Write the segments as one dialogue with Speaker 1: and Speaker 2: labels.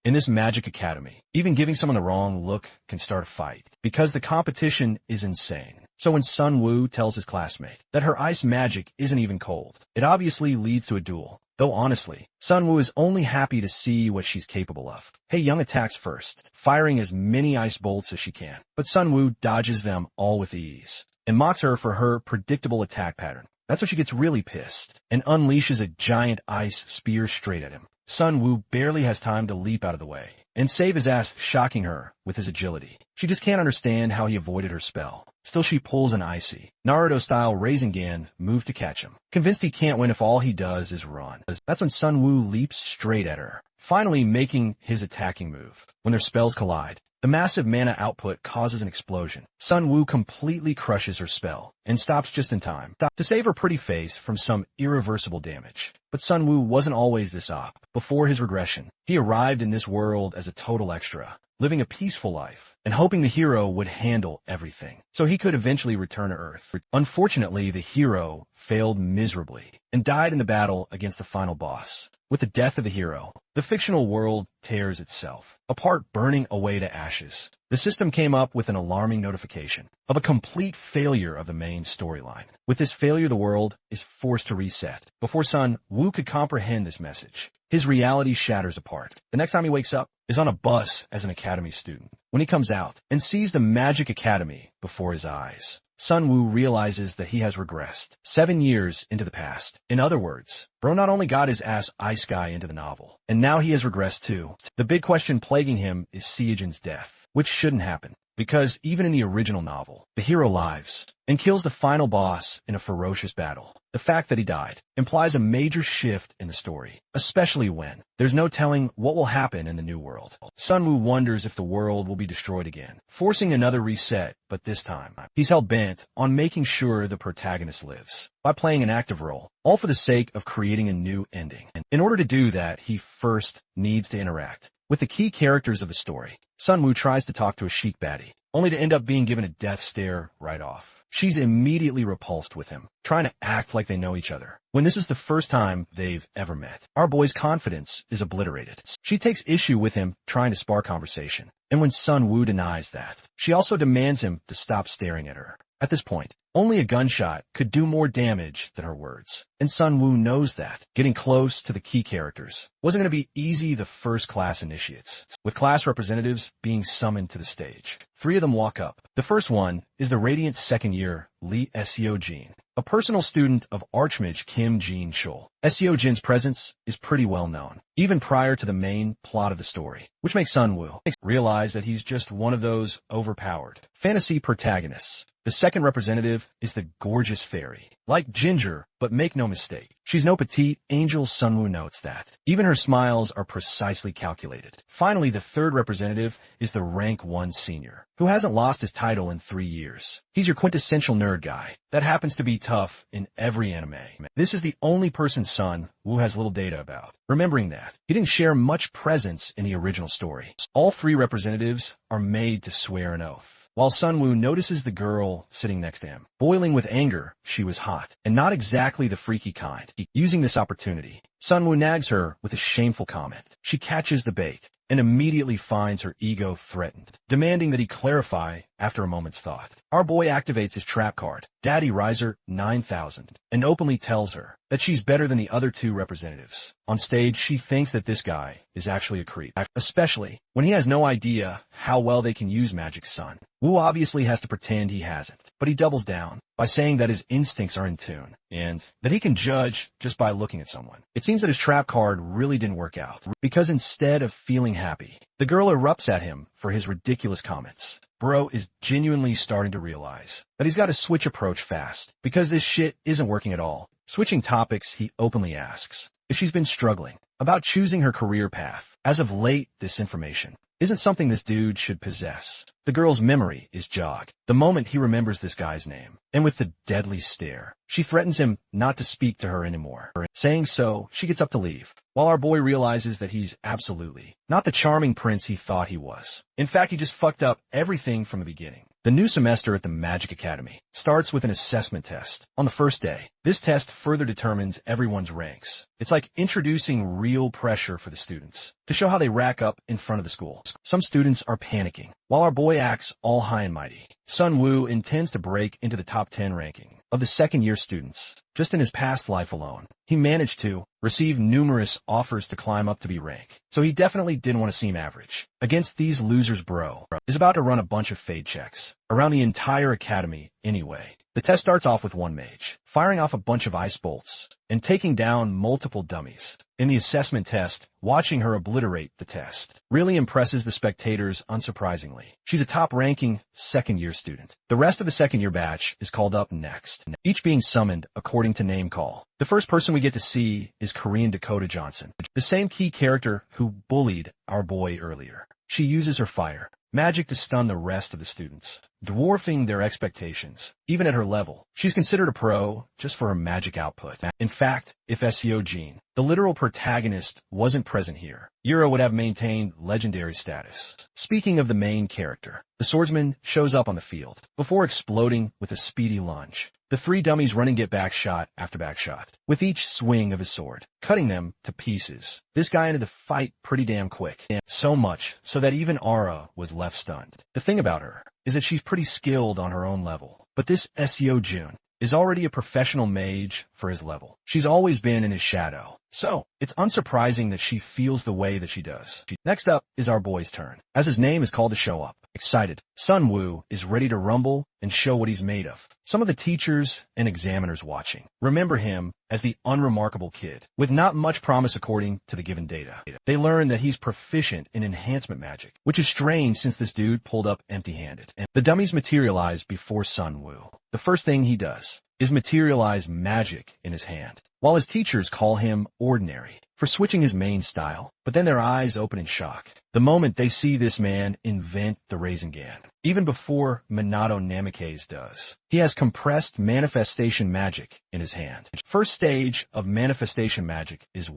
Speaker 1: In this magic academy, even giving someone the wrong look can start a fight, because the competition is insane. So when Sun Woo tells his classmate that her ice magic isn't even cold, it obviously leads to a duel. Though honestly, Sun Woo is only happy to see what she's capable of. Hae Young attacks first, firing as many ice bolts as she can, but Sun Woo dodges them all with ease, and mocks her for her predictable attack pattern. That's when she gets really pissed, and unleashes a giant ice spear straight at him. Sun Woo barely has time to leap out of the way, and save his ass, shocking her with his agility. She just can't understand how he avoided her spell. Still, she pulls an icy, Naruto-style Rasengan move to catch him, convinced he can't win if all he does is run. That's when Sun Woo leaps straight at her, finally making his attacking move. When their spells collide, the massive mana output causes an explosion. Sun Woo completely crushes her spell, and stops just in time to save her pretty face from some irreversible damage. But Sun Woo wasn't always this op. Before his regression, he arrived in this world as a total extra, living a peaceful life, and hoping the hero would handle everything, so he could eventually return to Earth. Unfortunately, the hero failed miserably, and died in the battle against the final boss. With the death of the hero, the fictional world tears itself apart, burning away to ashes. The system came up with an alarming notification of a complete failure of the main storyline. With this failure, the world is forced to reset. Before Sun Woo could comprehend this message, his reality shatters apart. The next time he wakes up is on a bus as an academy student, when he comes out and sees the Magic Academy before his eyes. Sun Woo realizes that he has regressed 7 years into the past. In other words, bro not only got his ass Ice Guy into the novel, and now he has regressed too. The big question plaguing him is Seijin's death, which shouldn't happen, because even in the original novel, the hero lives and kills the final boss in a ferocious battle. The fact that he died implies a major shift in the story, especially when there's no telling what will happen in the new world. Sun Woo wonders if the world will be destroyed again, forcing another reset, but this time, he's hell-bent on making sure the protagonist lives by playing an active role, all for the sake of creating a new ending. In order to do that, he first needs to interact with the key characters of the story. Sun Woo tries to talk to a chic baddie, only to end up being given a death stare right off. She's immediately repulsed with him, trying to act like they know each other, when this is the first time they've ever met. Our boy's confidence is obliterated. She takes issue with him trying to spark conversation, and when Sun Woo denies that, she also demands him to stop staring at her. At this point, only a gunshot could do more damage than her words, and Sun Woo knows that. Getting close to the key characters wasn't going to be easy the first class initiates, with class representatives being summoned to the stage. 3 of them walk up. The first one is the radiant second-year Lee Seo-jin, a personal student of Archmage Kim Jin-chul. Seo-jin's presence is pretty well known, even prior to the main plot of the story, which makes Sun Woo realize that he's just one of those overpowered fantasy protagonists. The second representative is the gorgeous fairy, like Ginger, but make no mistake, she's no petite angel. Sun Woo notes that. Even her smiles are precisely calculated. Finally, the third representative is the rank 1 senior, who hasn't lost his title in 3 years. He's your quintessential nerd guy that happens to be tough in every anime. This is the only person Sun Woo has little data about, remembering that he didn't share much presence in the original story. All 3 representatives are made to swear an oath, while Sun Woo notices the girl sitting next to him. Boiling with anger, she was hot, and not exactly the freaky kind. Using this opportunity, Sun Woo nags her with a shameful comment. She catches the bait, and immediately finds her ego threatened, demanding that he clarify after a moment's thought. Our boy activates his trap card, Daddy Riser 9000, and openly tells her that she's better than the other 2 representatives. On stage, she thinks that this guy is actually a creep, especially when he has no idea how well they can use Magic's son. Woo obviously has to pretend he hasn't, but he doubles down by saying that his instincts are in tune, and that he can judge just by looking at someone. It seems that his trap card really didn't work out, because instead of feeling happy, the girl erupts at him for his ridiculous comments. Bro is genuinely starting to realize that he's got to switch approach fast, because this shit isn't working at all. Switching topics, he openly asks if she's been struggling about choosing her career path. As of late, this information isn't something this dude should possess. The girl's memory is jogged the moment he remembers this guy's name, and with the deadly stare, she threatens him not to speak to her anymore. Saying so, she gets up to leave, while our boy realizes that he's absolutely not the charming prince he thought he was. In fact, he just fucked up everything from the beginning. The new semester at the Magic Academy starts with an assessment test. On the first day, this test further determines everyone's ranks. It's like introducing real pressure for the students to show how they rack up in front of the school. Some students are panicking, while our boy acts all high and mighty. Sun Woo intends to break into the top 10 ranking of the second-year students. Just in his past life alone, he managed to receive numerous offers to climb up to be rank, so he definitely didn't want to seem average. Against these losers, bro is about to run a bunch of fade checks around the entire academy anyway. The test starts off with one mage firing off a bunch of ice bolts and taking down multiple dummies. In the assessment test, watching her obliterate the test really impresses the spectators unsurprisingly. She's a top-ranking second-year student. The rest of the second-year batch is called up next, each being summoned according to name call. The first person we get to see is Korean Dakota Johnson, the same key character who bullied our boy earlier. She uses her fire magic to stun the rest of the students, dwarfing their expectations. Even at her level, she's considered a pro just for her magic output. In fact, if SEO Jean, the literal protagonist, wasn't present here, Yura would have maintained legendary status. Speaking of the main character, the swordsman shows up on the field before exploding with a speedy lunge. The three dummies running get back shot after back shot, with each swing of his sword, cutting them to pieces. This guy ended the fight pretty damn quick, so much so that even Ara was left stunned. The thing about her is that she's pretty skilled on her own level, but this SEO June is already a professional mage for his level. She's always been in his shadow, so it's unsurprising that she feels the way that she does. Next up is our boy's turn, as his name is called to show up. Excited, Sun Woo is ready to rumble and show what he's made of. Some of the teachers and examiners watching remember him as the unremarkable kid, with not much promise according to the given data. They learn that he's proficient in enhancement magic, which is strange since this dude pulled up empty-handed. And the dummies materialize before Sun Woo. The first thing he does is materialize magic in his hand, while his teachers call him ordinary for switching his main style, but then their eyes open in shock the moment they see this man invent the Rasengan. Even before Minato Namikaze does, he has compressed manifestation magic in his hand. First stage of manifestation magic is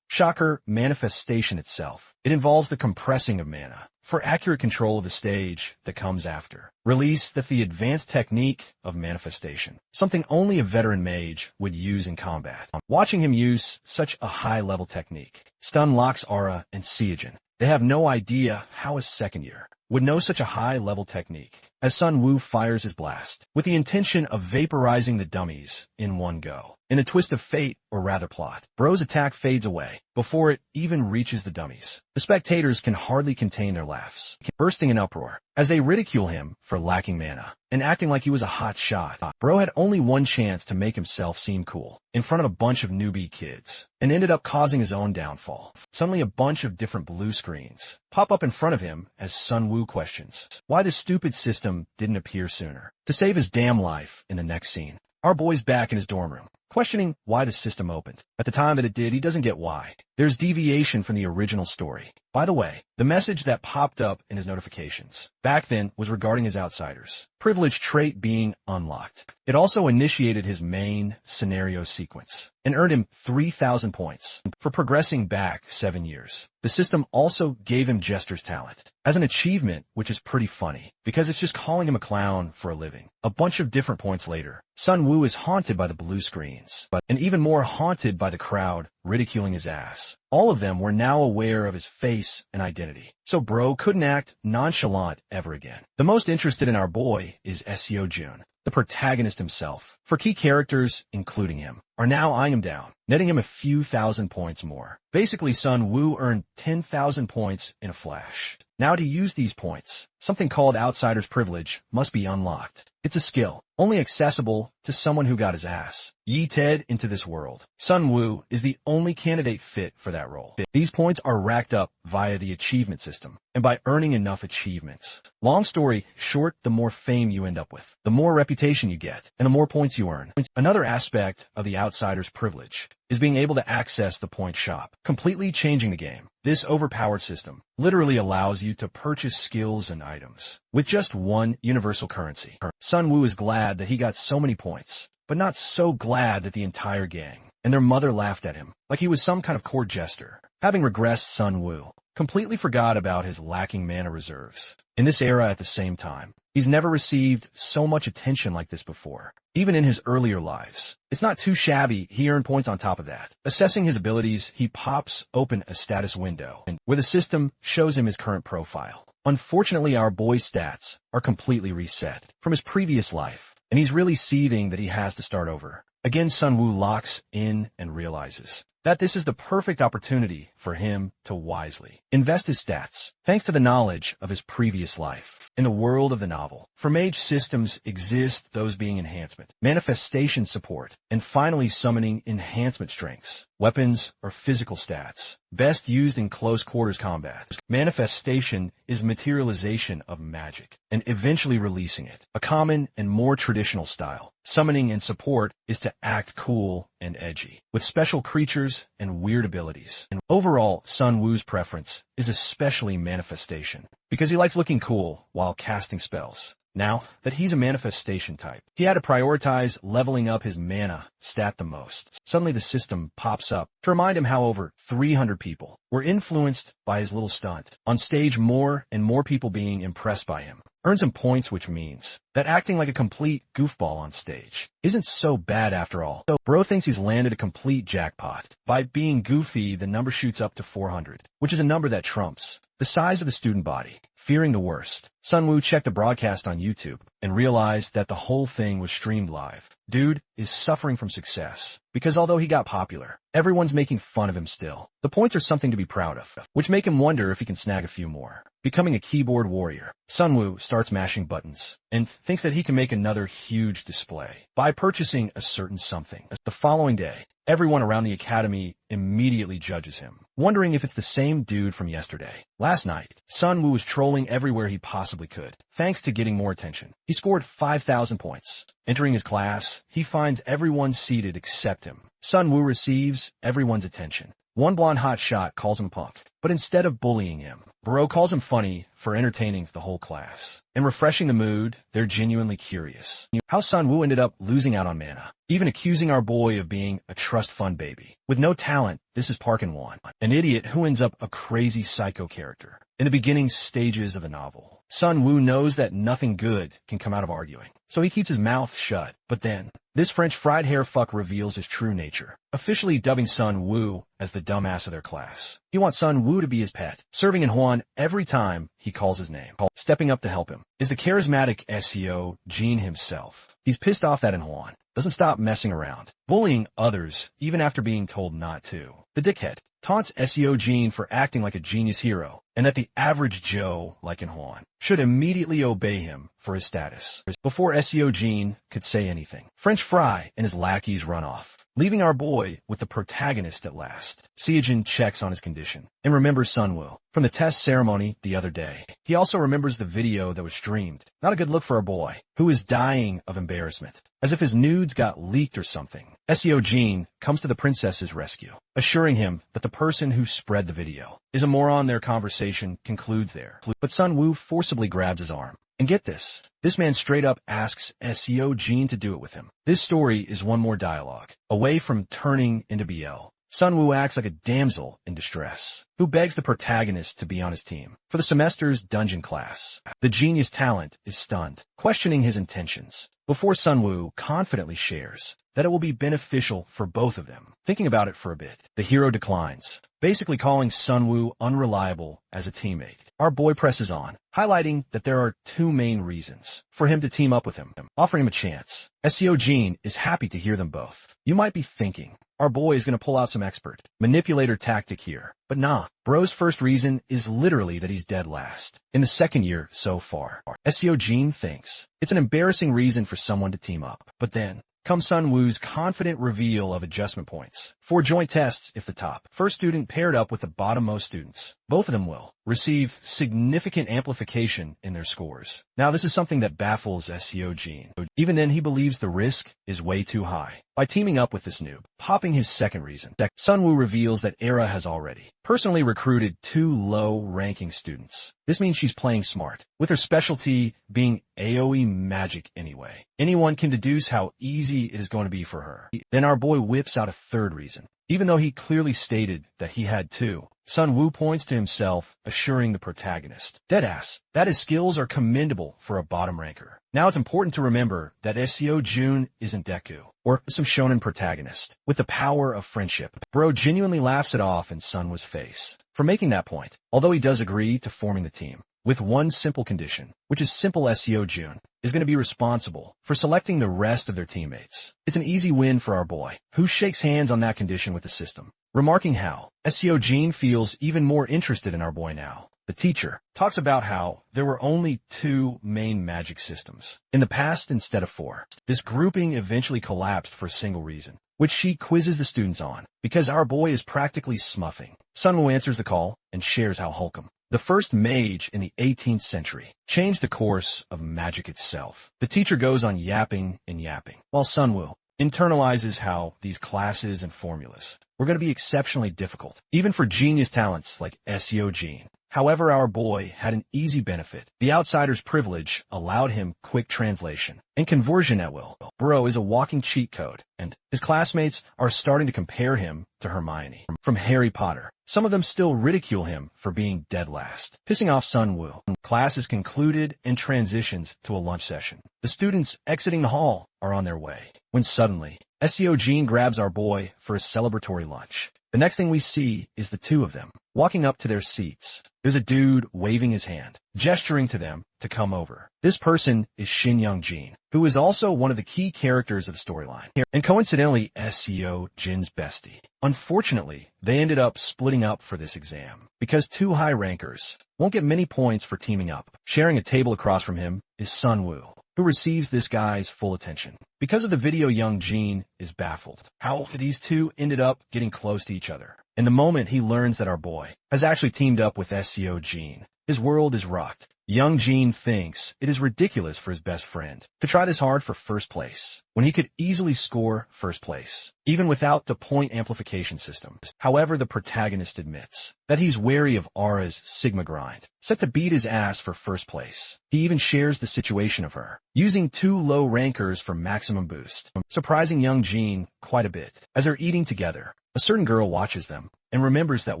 Speaker 1: shocker, manifestation itself. It involves the compressing of mana for accurate control of the stage that comes after. Release that's the advanced technique of manifestation, something only a veteran mage would use in combat. Watching him use such a high-level technique stun locks Ara and Seijin. They have no idea how a second year would know such a high-level technique, as Sun Woo fires his blast with the intention of vaporizing the dummies in one go. In a twist of fate, or rather plot, bro's attack fades away before it even reaches the dummies. The spectators can hardly contain their laughs, bursting in uproar as they ridicule him for lacking mana and acting like he was a hot shot. Bro had only one chance to make himself seem cool in front of a bunch of newbie kids and ended up causing his own downfall. Suddenly a bunch of different blue screens pop up in front of him as Sun Woo questions why this stupid system didn't appear sooner. To save his damn life in the next scene, our boy's back in his dorm room, questioning why the system opened. At the time that it did, he doesn't get why. There's deviation from the original story. By the way, the message that popped up in his notifications back then was regarding his outsiders privilege trait being unlocked. It also initiated his main scenario sequence and earned him 3,000 points for progressing back 7 years. The system also gave him Jester's talent as an achievement, which is pretty funny because it's just calling him a clown for a living. A bunch of different points later, Sun Woo is haunted by the blue screens, and even more haunted by the crowd ridiculing his ass. All of them were now aware of his face and identity, so bro couldn't act nonchalant ever again. The most interested in our boy is SEO Jun, the protagonist himself. For key characters, including him, are now eyeing him down, netting him a few thousand points more. Basically, Sun Woo earned 10,000 points in a flash. Now to use these points, something called Outsider's Privilege must be unlocked. It's a skill only accessible to someone who got his ass yeeted into this world. Sun Woo is the only candidate fit for that role. These points are racked up via the achievement system and by earning enough achievements. Long story short, the more fame you end up with, the more reputation you get, and the more points you earn. Another aspect of the Outsider's Privilege is being able to access the point shop, completely changing the game. This overpowered system literally allows you to purchase skills and items with just one universal currency. Sun Woo is glad that he got so many points, but not so glad that the entire gang and their mother laughed at him like he was some kind of court jester. Having regressed Sun Woo completely forgot about his lacking mana reserves. In this era at the same time, he's never received so much attention like this before. Even in his earlier lives, it's not too shabby. He earned points on top of that. Assessing his abilities, he pops open a status window, where the system shows him his current profile. Unfortunately, our boy's stats are completely reset from his previous life, and he's really seething that he has to start over. Again, Sunwoo locks in and realizes that this is the perfect opportunity for him to wisely invest his stats, thanks to the knowledge of his previous life. In the world of the novel, for Mage systems exist those being enhancement, manifestation support, and finally summoning enhancement strengths, weapons, or physical stats, best used in close quarters combat. Manifestation is materialization of magic, and eventually releasing it, a common and more traditional style. Summoning and support is to act cool and edgy, with special creatures and weird abilities. And overall, Sunwoo's preference is especially manifestation, because he likes looking cool while casting spells. Now that he's a manifestation type, he had to prioritize leveling up his mana stat the most. Suddenly the system pops up to remind him how over 300 people were influenced by his little stunt. On stage, more and more people being impressed by him earns him points, which means that acting like a complete goofball on stage isn't so bad after all. So bro thinks he's landed a complete jackpot. By being goofy, the number shoots up to 400, which is a number that trumps the size of the student body. Fearing the worst, Sunwoo checked the broadcast on YouTube and realized that the whole thing was streamed live. Dude is suffering from success, because although he got popular, everyone's making fun of him still. The points are something to be proud of, which make him wonder if he can snag a few more. Becoming a keyboard warrior, Sunwoo starts mashing buttons and thinks that he can make another huge display by purchasing a certain something. The following day, everyone around the academy immediately judges him, wondering if it's the same dude from yesterday. Last night, Sunwoo was trolling everywhere he possibly could, thanks to getting more attention. He scored 5,000 points. Entering his class, he finds everyone seated except him. Sunwoo receives everyone's attention. One blonde hotshot calls him punk, but instead of bullying him, bro calls him funny for entertaining the whole class. And refreshing the mood, they're genuinely curious how Sunwoo ended up losing out on mana, even accusing our boy of being a trust fund baby. With no talent, this is Park and-won, an idiot who ends up a crazy psycho character. In the beginning stages of a novel, Sunwoo knows that nothing good can come out of arguing, so he keeps his mouth shut. But then, this French fried hair fuck reveals his true nature, officially dubbing Sunwoo as the dumbass of their class. He wants Sunwoo to be his pet, serving in Hwan every time he calls his name. Stepping up to help him is the charismatic SEO Jean himself. He's pissed off that In-hwan doesn't stop messing around, bullying others even after being told not to. The dickhead taunts SEO Jean for acting like a genius hero, and that the average Joe, like In-hwan, should immediately obey him for his status. Before SEO Jean could say anything, French Fry and his lackeys run off, leaving our boy with the protagonist at last. Seojin checks on his condition and remembers Sunwoo from the test ceremony the other day. He also remembers the video that was streamed. Not a good look for our boy, who is dying of embarrassment, as if his nudes got leaked or something. SEO Jean comes to the princess's rescue, assuring him that the person who spread the video is a moron. Their conversation concludes there, but Sunwoo forcibly grabs his arm. And get this man straight up asks SEO Jean to do it with him. This story is one more dialogue away from turning into BL. Sunwoo acts like a damsel in distress, who begs the protagonist to be on his team for the semester's dungeon class. The genius talent is stunned, questioning his intentions, before Sunwoo confidently shares that it will be beneficial for both of them. Thinking about it for a bit, the hero declines, basically calling Sunwoo unreliable as a teammate. Our boy presses on, highlighting that there are two main reasons for him to team up with him, offering him a chance. SEO Jean is happy to hear them both. You might be thinking, our boy is going to pull out some expert manipulator tactic here. But nah, bro's first reason is literally that he's dead last in the second year so far. SEO Jean thinks it's an embarrassing reason for someone to team up. But then comes Sunwoo's confident reveal of adjustment points for joint tests. If the top first student paired up with the bottommost students, both of them will receive significant amplification in their scores. Now, this is something that baffles SEO Jean. Even then, he believes the risk is way too high. By teaming up with this noob, popping his second reason, Sunwoo reveals that Era has already personally recruited 2 low-ranking students. This means she's playing smart, with her specialty being AoE magic anyway. Anyone can deduce how easy it is going to be for her. Then our boy whips out a third reason. reason. Even though he clearly stated that he had two, Sun Woo points to himself, assuring the protagonist, "Deadass, that his skills are commendable for a bottom ranker." Now it's important to remember that Seo Jun isn't Deku, or some shonen protagonist, with the power of friendship. Bro genuinely laughs it off in Sun Woo's face for making that point, although he does agree to forming the team, with one simple condition, which is simple. Seo Jun is going to be responsible for selecting the rest of their teammates. It's an easy win for our boy, who shakes hands on that condition with the system, remarking how Seo Jin feels even more interested in our boy now. The teacher talks about how there were only two main magic systems in the past instead of four. This grouping eventually collapsed for a single reason, which she quizzes the students on, because our boy is practically smuffing. Sun Woo answers the call and shares how Holcomb, the first mage in the 18th century, changed the course of magic itself. The teacher goes on yapping and yapping, while Sun Woo internalizes how these classes and formulas were going to be exceptionally difficult, even for genius talents like Seo Jin. However, our boy had an easy benefit. The outsider's privilege allowed him quick translation and conversion at will. Bro is a walking cheat code, and his classmates are starting to compare him to Hermione from Harry Potter. Some of them still ridicule him for being dead last, pissing off Sun Woo. Class is concluded and transitions to a lunch session. The students exiting the hall are on their way, when suddenly, Seo Jin grabs our boy for a celebratory lunch. The next thing we see is the two of them walking up to their seats. There's a dude waving his hand, gesturing to them to come over. This person is Shin Young Jin, who is also one of the key characters of the storyline, and coincidentally Seo Jin's bestie. Unfortunately, they ended up splitting up for this exam, because two high rankers won't get many points for teaming up. Sharing a table across from him is Sun Woo, who receives this guy's full attention. Because of the video, Young Jin is baffled how these two ended up getting close to each other. And the moment he learns that our boy has actually teamed up with Seo Jin, his world is rocked. Young Jin thinks it is ridiculous for his best friend to try this hard for first place, when he could easily score first place, even without the point amplification system. However, the protagonist admits that he's wary of Aura's Sigma grind, set to beat his ass for first place. He even shares the situation of her using two low rankers for maximum boost, surprising Young Jin quite a bit. As they're eating together, a certain girl watches them and remembers that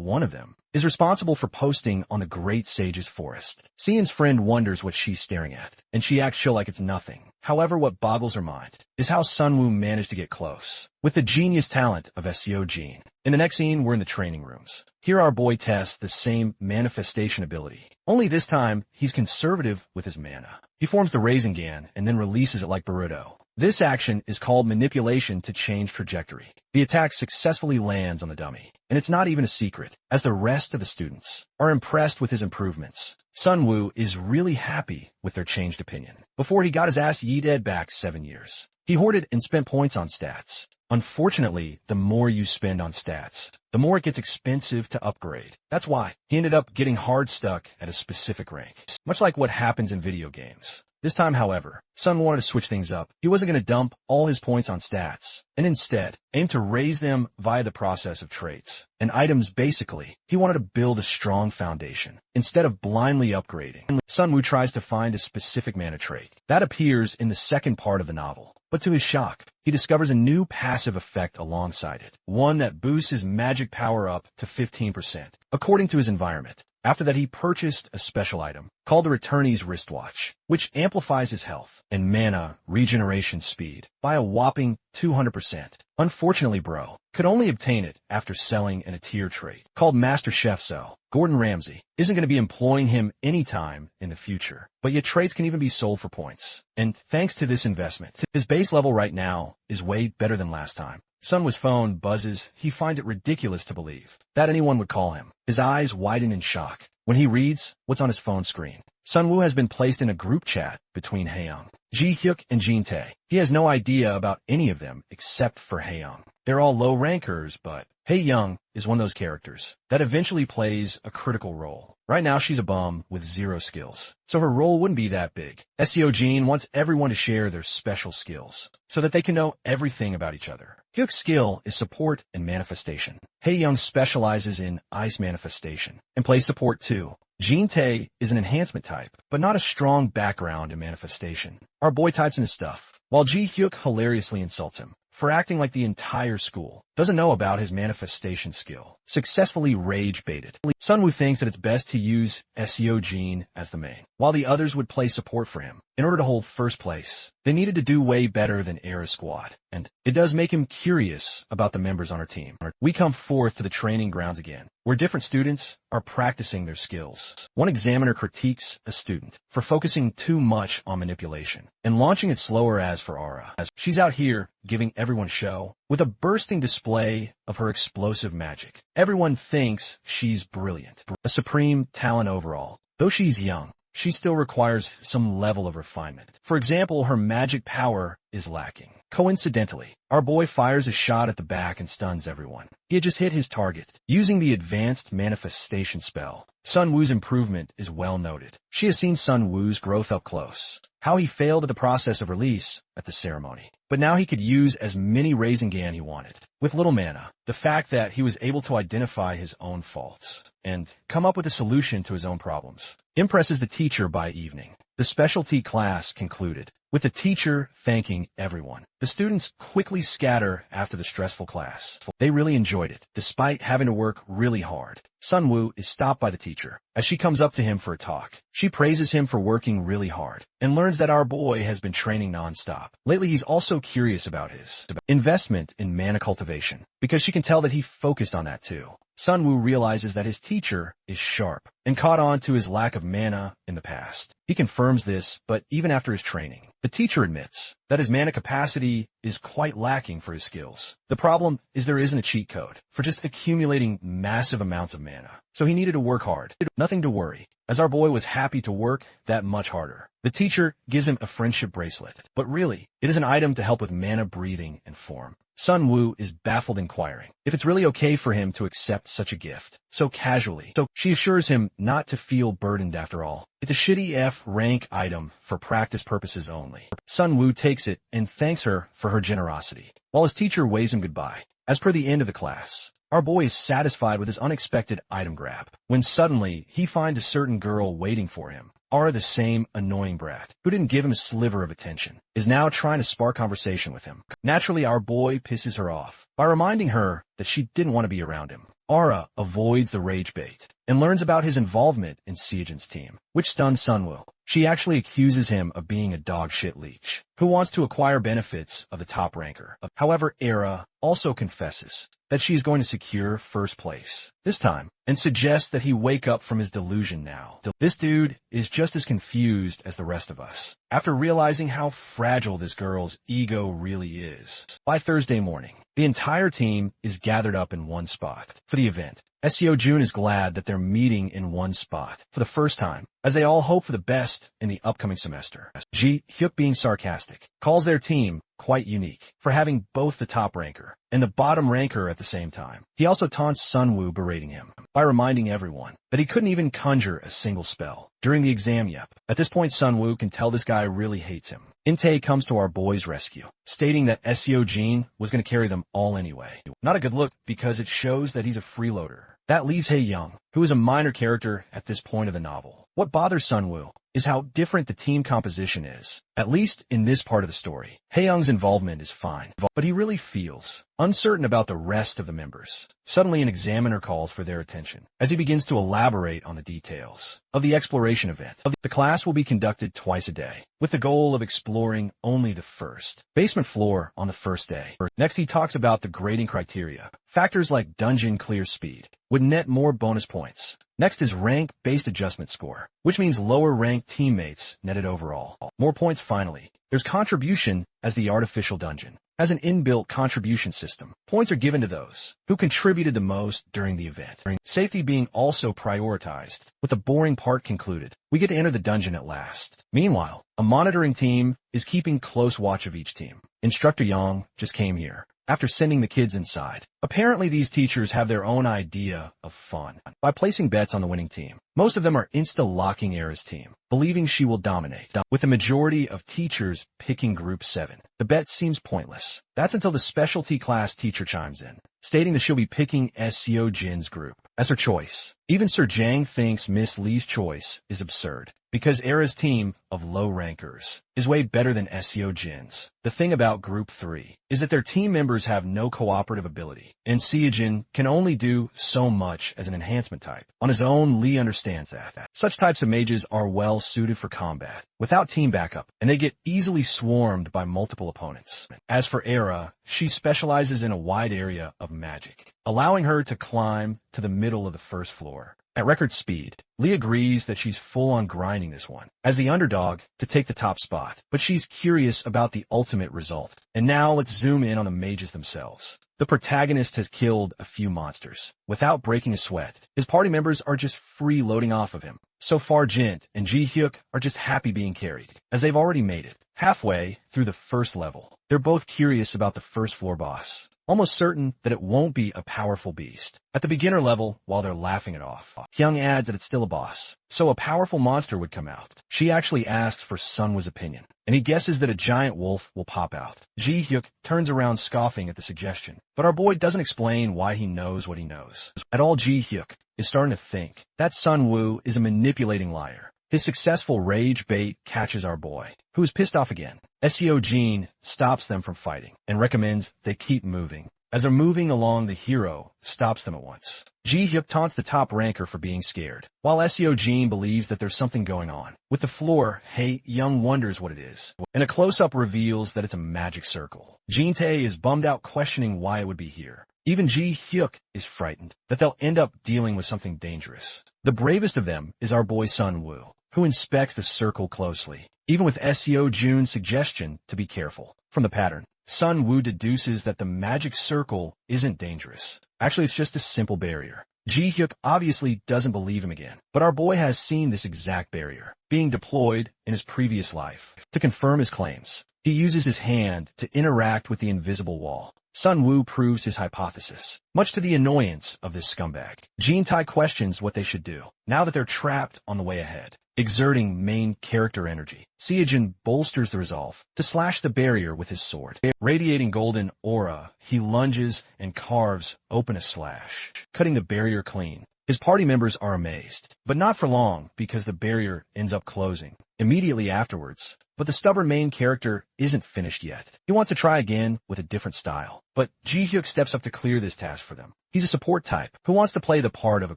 Speaker 1: one of them is responsible for posting on the Great Sage's Forest. Seon's friend wonders what she's staring at, and she acts chill like it's nothing. However, what boggles her mind is how Sun Woo managed to get close with the genius talent of Seo Jin. In the next scene, we're in the training rooms. Here our boy tests the same manifestation ability, only this time he's conservative with his mana. He forms the Rasengan and then releases it like Boruto. This action is called manipulation to change trajectory. The attack successfully lands on the dummy, and it's not even a secret, as the rest of the students are impressed with his improvements. Sun Woo is really happy with their changed opinion. Before, he got his ass yeeted back 7 years. He hoarded and spent points on stats. Unfortunately, the more you spend on stats, the more it gets expensive to upgrade. That's why he ended up getting hard stuck at a specific rank, much like what happens in video games. This time, however, Sun wanted to switch things up. He wasn't going to dump all his points on stats, and instead aimed to raise them via the process of traits and items. Basically, he wanted to build a strong foundation instead of blindly upgrading. Sun Woo tries to find a specific mana trait that appears in the second part of the novel, but to his shock, he discovers a new passive effect alongside it, one that boosts his magic power up to 15%, according to his environment. After that, he purchased a special item called the Returnee's Wristwatch, which amplifies his health and mana regeneration speed by a whopping 200%. Unfortunately, bro could only obtain it after selling a tier trait called Master Chef, so Gordon Ramsay isn't going to be employing him anytime in the future. But yet traits can even be sold for points. And thanks to this investment, his base level right now is way better than last time. Sun Woo's phone buzzes. He finds it ridiculous to believe that anyone would call him. His eyes widen in shock when he reads what's on his phone screen. Sun Woo has been placed in a group chat between Haeyoung, Ji Hyuk, and Jin Tae. He has no idea about any of them except for Haeyoung. They're all low rankers, but Haeyoung is one of those characters that eventually plays a critical role. Right now, she's a bum with 0 skills, so her role wouldn't be that big. Seo Jin wants everyone to share their special skills so that they can know everything about each other. Hyuk's skill is support and manifestation. Haeyoung specializes in ice manifestation and plays support too. Jin Tae is an enhancement type, but not a strong background in manifestation. Our boy types in his stuff, while Ji Hyuk hilariously insults him for acting like the entire school doesn't know about his manifestation skill. Successfully rage-baited. Sunwoo thinks that it's best to use Seo Jin as the main, while the others would play support for him. In order to hold first place, they needed to do way better than Era's squad, and it does make him curious about the members on our team. We come forth to the training grounds again, where different students are practicing their skills. One examiner critiques a student for focusing too much on manipulation and launching it slower as for Aura. She's out here giving everyone a show with a bursting display of her explosive magic. Everyone thinks she's brilliant, a supreme talent overall. Though she's young, she still requires some level of refinement. For example, her magic power is lacking. Coincidentally, our boy fires a shot at the back and stuns everyone. He had just hit his target. Using the advanced manifestation spell, Sunwoo's improvement is well noted. She has seen Sunwoo's growth up close. How he failed at the process of release at the ceremony. But now he could use as many Rasengan he wanted. With little mana, the fact that he was able to identify his own faults and come up with a solution to his own problems impresses the teacher by evening. The specialty class concluded, with the teacher thanking everyone. The students quickly scatter after the stressful class. They really enjoyed it, despite having to work really hard. Sunwoo is stopped by the teacher as she comes up to him for a talk. She praises him for working really hard and learns that our boy has been training non-stop. Lately, he's also curious about his investment in mana cultivation because she can tell that he focused on that too. Sunwoo realizes that his teacher is sharp and caught on to his lack of mana in the past. He confirms this, but even after his training, the teacher admits that his mana capacity is quite lacking for his skills. The problem is there isn't a cheat code for just accumulating massive amounts of mana, so he needed to work hard. Nothing to worry, as our boy was happy to work that much harder. The teacher gives him a friendship bracelet, but really, it is an item to help with mana breathing and form. Sunwoo is baffled, inquiring if it's really okay for him to accept such a gift so casually. So she assures him not to feel burdened after all. It's a shitty F rank item for practice purposes only. Sunwoo takes it and thanks her for her generosity, while his teacher waves him goodbye. As per the end of the class, our boy is satisfied with his unexpected item grab, when suddenly he finds a certain girl waiting for him. Aura, the same annoying brat, who didn't give him a sliver of attention, is now trying to spark conversation with him. Naturally, our boy pisses her off by reminding her that she didn't want to be around him. Aura avoids the rage bait and learns about his involvement in Seojin's team, which stuns Sunwoo. She actually accuses him of being a dog-shit leech who wants to acquire benefits of the top ranker. However, Era also confesses that she is going to secure first place this time and suggests that he wake up from his delusion now. This dude is just as confused as the rest of us after realizing how fragile this girl's ego really is. By Thursday morning, the entire team is gathered up in one spot for the event. Seo Jun is glad that they're meeting in one spot for the first time, as they all hope for the best in the upcoming semester. Ji Hyuk, being sarcastic, calls their team quite unique for having both the top ranker and the bottom ranker at the same time. He also taunts Sunwoo, berating him by reminding everyone that he couldn't even conjure a single spell during the exam yep. At this point, Sunwoo can tell this guy really hates him. Inte comes to our boy's rescue, stating that Seo Jin was going to carry them all anyway. Not a good look, because it shows that he's a freeloader. That leaves Hae Young, who is a minor character at this point of the novel. What bothers Sunwoo is how different the team composition is, at least in this part of the story. Hae Young's involvement is fine, but he really feels uncertain about the rest of the members. Suddenly, an examiner calls for their attention as he begins to elaborate on the details of the exploration event. The class will be conducted twice a day, with the goal of exploring only the first basement floor on the first day. Next, he talks about the grading criteria. Factors like dungeon clear speed would net more bonus points. Next is rank-based adjustment score, which means lower-ranked teammates netted overall more points. Finally, there's contribution, as the artificial dungeon has an inbuilt contribution system. Points are given to those who contributed the most during the event. Safety being also prioritized, with the boring part concluded. We get to enter the dungeon at last. Meanwhile, a monitoring team is keeping close watch of each team. Instructor Yang just came here after sending the kids inside. Apparently, these teachers have their own idea of fun by placing bets on the winning team. Most of them are insta-locking Era's team, believing she will dominate, with the majority of teachers picking Group 7. The bet seems pointless. That's until the specialty class teacher chimes in, stating that she'll be picking Seo Jin's group as her choice. Even Sir Jang thinks Miss Lee's choice is absurd, because Era's team of low rankers is way better than SEO Jin's. The thing about Group 3 is that their team members have no cooperative ability, and Seojin can only do so much as an enhancement type. On his own, Lee understands that. Such types of mages are well suited for combat, without team backup, and they get easily swarmed by multiple opponents. As for Era, she specializes in a wide area of magic, allowing her to climb to the middle of the first floor. At record speed, Lee agrees that she's full on grinding this one, as the underdog, to take the top spot, but she's curious about the ultimate result. And now let's zoom in on the mages themselves. The protagonist has killed a few monsters, without breaking a sweat. His party members are just freeloading off of him. So far, Jint and Ji-hyuk are just happy being carried, as they've already made it. Halfway through the first level, they're both curious about the first floor boss, almost certain that it won't be a powerful beast. At the beginner level, while they're laughing it off, Hyung adds that it's still a boss, so a powerful monster would come out. She actually asks for Sunwa's opinion, and he guesses that a giant wolf will pop out. Ji-hyuk turns around scoffing at the suggestion, but our boy doesn't explain why he knows what he knows. At all, Ji-hyuk is starting to think that Sunwoo is a manipulating liar. His successful rage bait catches our boy, who is pissed off again. SEO Jin stops them from fighting and recommends they keep moving. As they're moving along, the hero stops them at once. Ji-hyuk taunts the top ranker for being scared, while SEO Jin believes that there's something going on. With the floor, Young wonders what it is, and a close-up reveals that it's a magic circle. Jin-tae is bummed out, questioning why it would be here. Even Ji-hyuk is frightened that they'll end up dealing with something dangerous. The bravest of them is our boy Sunwoo, who inspects the circle closely, even with SEO Jun's suggestion to be careful. From the pattern, Sunwoo deduces that the magic circle isn't dangerous. Actually, it's just a simple barrier. Ji-hyuk obviously doesn't believe him again, but our boy has seen this exact barrier being deployed in his previous life. To confirm his claims, he uses his hand to interact with the invisible wall. Sunwoo proves his hypothesis, much to the annoyance of this scumbag. Jin-tae questions what they should do, now that they're trapped on the way ahead. Exerting main character energy, Seojin bolsters the resolve to slash the barrier with his sword. Radiating golden aura, he lunges and carves open a slash, cutting the barrier clean. His party members are amazed, but not for long, because the barrier ends up closing immediately afterwards. But the stubborn main character isn't finished yet. He wants to try again with a different style, but Ji-hyuk steps up to clear this task for them. He's a support type who wants to play the part of a